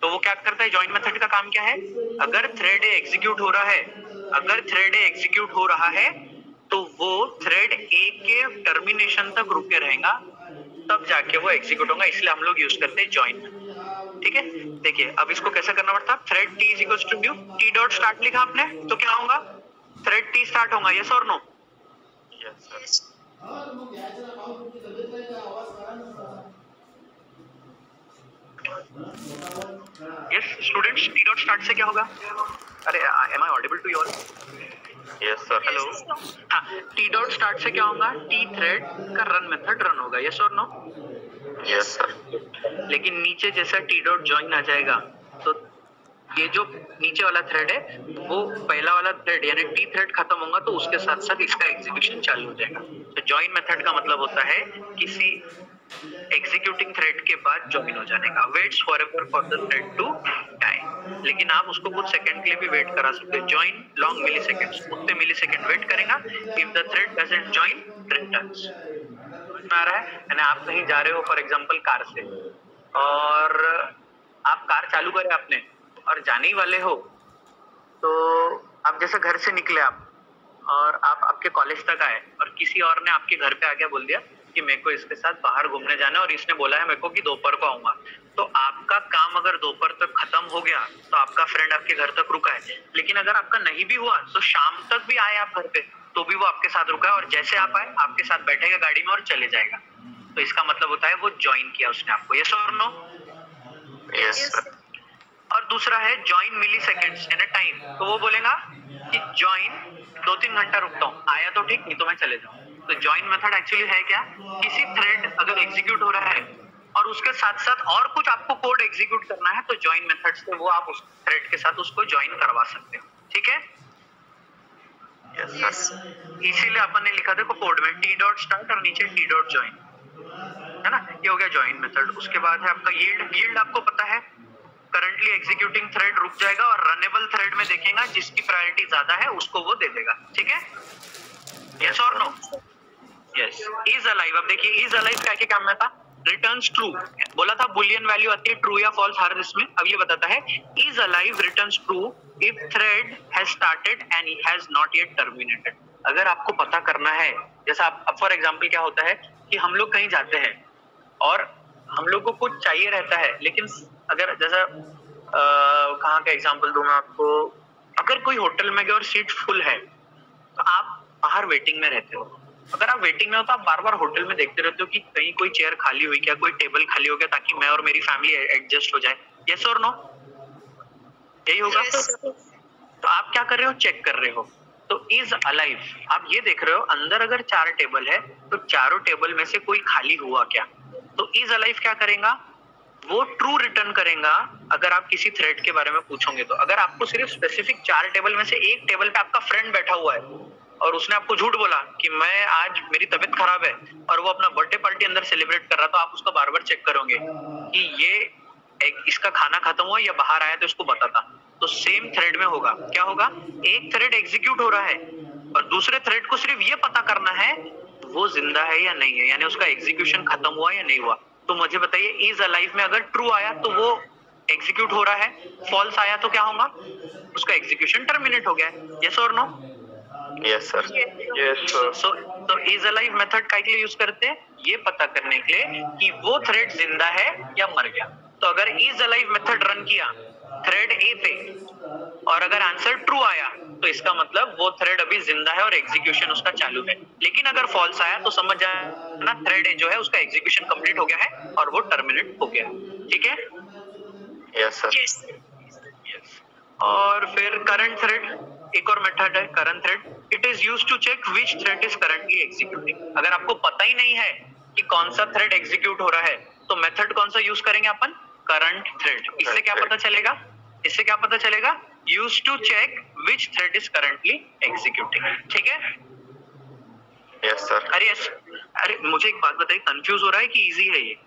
तो वो क्या करता है, ज्वाइन मेथड का काम क्या है, अगर थ्रेड एग्जीक्यूट हो रहा है, अगर थ्रेड एग्जीक्यूट हो रहा है तो वो थ्रेड ए के टर्मिनेशन तक रुके रहेगा, तब जाके वो एग्जीक्यूट होगा। इसलिए हम लोग यूज करते हैं ज्वाइन। ठीक है, देखिए अब इसको कैसे करना पड़ता है। Thread T is equals to new, T dot start लिखा आपने तो क्या होगा, थ्रेड टी स्टार्ट होगा। यस और no. Yes sir. Yes students, T dot start से क्या होगा, अरे am I audible to you all. Yes sir. Hello, हाँ, टी डॉट स्टार्ट से क्या होगा, टी थ्रेड का रन मेथड रन होगा। यस और नो। Yes sir. लेकिन नीचे जैसा टी डॉट ज्वाइन आ जाएगा तो ये जो नीचे वाला थ्रेड है वो पहला वाला थ्रेड यानी टी थ्रेड खत्म होगा तो उसके साथ साथ इसका एग्जीक्यूशन चालू हो जाएगा। तो ज्वाइन मेथड का मतलब होता है किसी एग्जीक्यूटिंग थ्रेड के बाद ज्वाइन हो जाने का। Waits forever for the thread to die, लेकिन आप उसको कुछ सेकंड के लिए भी वेट करा सकते हो। ज्वाइन लॉन्ग मिली सेकेंड्स, उतने मिली सेकेंड वेट करेगा। If the thread doesn't join returns. समझ में आ रहा है, यानी आप कहीं जा रहे हो फॉर एग्जांपल कार से, और आप कार चालू करे आपने और जाने ही वाले हो, तो आप जैसे घर से निकले आप और आप आपके कॉलेज तक आए और किसी और ने आपके घर पे आके बोल दिया कि मेरे को इसके साथ बाहर घूमने जाना है और इसने बोला है मेरे को कि दोपहर को आऊंगा। तो आपका काम अगर दोपहर तक खत्म हो गया तो आपका फ्रेंड आपके घर तक रुका है। लेकिन अगर आपका नहीं भी हुआ तो शाम तक भी आए आप घर पे तो भी वो आपके साथ रुका है, और जैसे आप आए आपके साथ बैठेगा गाड़ी में और चले जाएगा। तो इसका मतलब होता है वो ज्वाइन किया उसने आपको। यस और नो। Yes sir. और दूसरा है join milliseconds in a time. तो वो बोलेगा कि ज्वाइन 2-3 घंटा रुकता हूँ, आया तो ठीक, नहीं तो मैं चले जाऊँ। तो ज्वाइन मेथड एक्चुअली है क्या, किसी थ्रेड अगर एग्जीक्यूट हो रहा है और उसके साथ साथ और कुछ आपको कोड एग्जीक्यूट करना है तो ज्वाइन मेथड से वो आप उस थ्रेड के साथ उसको ज्वाइन करवा सकते हो, ठीक है। Yes, sir. इसीलिए अपन ने लिखा देखो कोड में टी डॉट स्टार्ट और नीचे टी डॉट ज्वाइन, है ना, ये हो गया ज्वाइन मेथड। उसके बाद है आपका यील्ड। यील्ड आपको पता है करंटली एग्जीक्यूटिंग थ्रेड रुक जाएगा और रनेबल थ्रेड में देखेगा जिसकी प्रायोरिटी ज्यादा है उसको वो दे देगा, ठीक है। यस और नो? यस। इज अलाइव, अब देखिए इज अलाइव क्या काम में था, रिटर्न्स ट्रू बोला था, बुलियन वैल्यू आती है ट्रू या फॉल्स हर इसमें। अब ये बताता है is alive returns true if thread has started and has not yet terminated. अगर आपको पता करना है, जैसा आप फॉर एग्जांपल क्या होता है कि हम लोग कहीं जाते हैं और हम लोग को कुछ चाहिए रहता है, लेकिन अगर जैसा कहाँ का एग्जांपल दूं मैं आपको, अगर कोई होटल में गए और सीट फुल है तो आप बाहर वेटिंग में रहते हो। अगर आप वेटिंग में हो तो आप बार बार होटल में देखते रहते हो कि कहीं कोई चेयर खाली हुई क्या, कोई टेबल खाली हो गया, ताकि मैं और मेरी फैमिली एडजस्ट हो जाए। यस और नो? यही होगा। तो आप क्या कर रहे हो, चेक कर रहे हो। तो इज अलाइव आप ये देख रहे हो अंदर अगर 4 टेबल है तो चारों टेबल में से कोई खाली हुआ क्या। तो इज अलाइव क्या करेगा, वो ट्रू रिटर्न करेगा अगर आप किसी थ्रेड के बारे में पूछोगे तो। अगर आपको सिर्फ स्पेसिफिक 4 टेबल में से एक टेबल पे आपका फ्रेंड बैठा हुआ है और उसने आपको झूठ बोला कि मैं आज मेरी तबीयत खराब है और वो अपना बर्थडे पार्टी अंदर सेलिब्रेट कर रहा, तो आप उसका बार बार चेक करोगे कि ये इसका खाना खत्म हुआ या बाहर आया तो इसको बताता। तो सेम थ्रेड में होगा, क्या होगा, एक थ्रेड एग्जीक्यूट हो रहा है और दूसरे थ्रेड को सिर्फ ये पता करना है वो जिंदा है या नहीं है, यानी उसका एग्जीक्यूशन खत्म हुआ या नहीं हुआ। तो मुझे बताइए इज अलाइव में अगर ट्रू आया तो वो एग्जीक्यूट हो रहा है, फॉल्स आया तो क्या होगा, उसका एग्जीक्यूशन टर्मिनेट हो गया है। यस और no? Yes, sir. Yes, so is alive method का लिए यूज करते हैं ये पता करने के लिए कि वो थ्रेड जिंदा है या मर गया। तो अगर is alive मेथड रन किया थ्रेड ए पे और अगर आंसर ट्रू आया तो इसका मतलब वो थ्रेड अभी जिंदा है और एग्जीक्यूशन उसका चालू है। लेकिन अगर फॉल्स आया तो समझ जाना थ्रेड ए जो है उसका एग्जीक्यूशन कंप्लीट हो गया है और वो टर्मिनेट हो गया, ठीक है। Yes, sir. Yes. और फिर करंट थ्रेड, एक और मेथड है current thread. It is used to check which thread is currently executing. अगर आपको पता ही नहीं है कि कौन सा थ्रेड एग्जीक्यूट हो रहा है तो मेथड कौन सा यूज करेंगे अपन, करंट थ्रेड। इससे क्या पता चलेगा, इससे क्या पता चलेगा, used to check which thread is currently executing, ठीक है। Yes, sir. अरे मुझे एक बात बताइए, कंफ्यूज हो रहा है कि इजी है ये?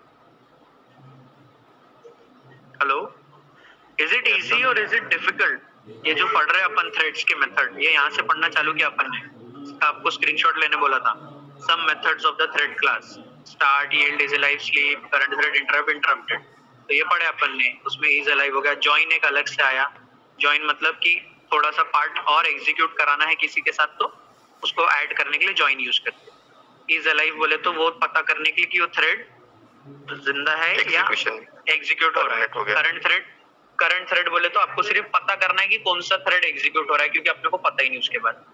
हेलो, इज इट इजी और इज इट डिफिकल्ट? ये जो पढ़ रहे हैं अपन थ्रेड्स के मेथड, ये यहाँ से पढ़ना चालू किया अपन ने, आपको स्क्रीनशॉट लेने बोला था। Some methods of the thread class, start, yield, is alive, sleep, current thread, interrupt, interrupted, तो ये पढ़े अपन ने। उसमें इज अलाइव हो गया, ज्वाइन एक अलग से आया। ज्वाइन मतलब कि थोड़ा सा पार्ट और एग्जीक्यूट कराना है किसी के साथ तो उसको ऐड करने के लिए ज्वाइन यूज करते हैं। इज अलाइव बोले तो वो पता करने के लिए कि वो थ्रेड जिंदा है या एग्जीक्यूट हो रहा है। करंट थ्रेड बोले तो आपको सिर्फ पता करना है कि कौन सा थ्रेड एग्जीक्यूट हो रहा है, क्योंकि अपने को पता ही नहीं उसके बाद,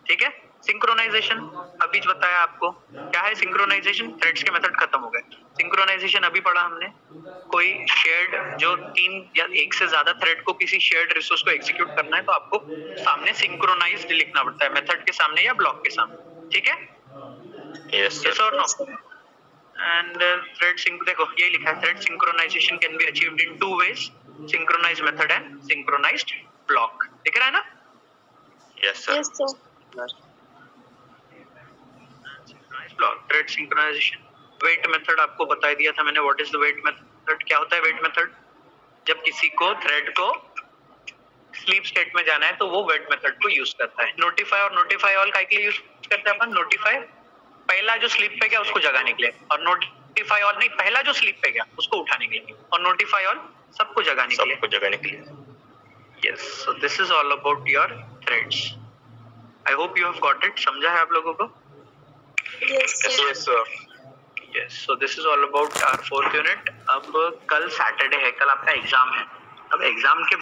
ठीक है। सिंक्रोनाइजेशन अभी बताया आपको, क्या है सिंक्रोनाइजेशन, थ्रेड्स के मेथड खत्म हो गए। सिंक्रोनाइजेशन अभी पढ़ा हमने, कोई शेयर्ड जो 3 या 1 से ज्यादा थ्रेड को किसी शेयर्ड रिसोर्स को एग्जीक्यूट करना है तो आपको सामने सिंक्रोनाइज्ड लिखना पड़ता है, मेथड के सामने या ब्लॉक के सामने, ठीक है। Yes, sir. Yes or no? And thread sync, देखो ये लिखा है, thread synchronization can be achieved in 2 ways, synchronized method and synchronized block। दिख रहा है ना? Yes, sir. Yes, sir. Synchronized block, thread synchronization। Wait method आपको बता दिया था मैंने, what is the wait method, क्या होता है वेट मेथड, जब किसी को थ्रेड को स्लीप स्टेट में जाना है तो वो वेट मेथड को यूज करता है। नोटिफाई और नोटिफाई ऑल का लिए यूज करते हैं अपन। नोटिफाई पहला जो स्लीप पे गया उसको जगाने के लिए, और नोटिफाई ऑल नहीं, पहला जो स्लीप पे गया उसको उठाने के लिए, और नोटिफाई ऑल सबको जगाने के लिए। Yes, so this is all about your threads. I hope you have got it, समझा है आप लोगों को? Yes, sir. Yes, sir. Yes, so this is all about our 4th unit. अब कल सैटरडे है, कल आपका एग्जाम है। अब एग्जाम के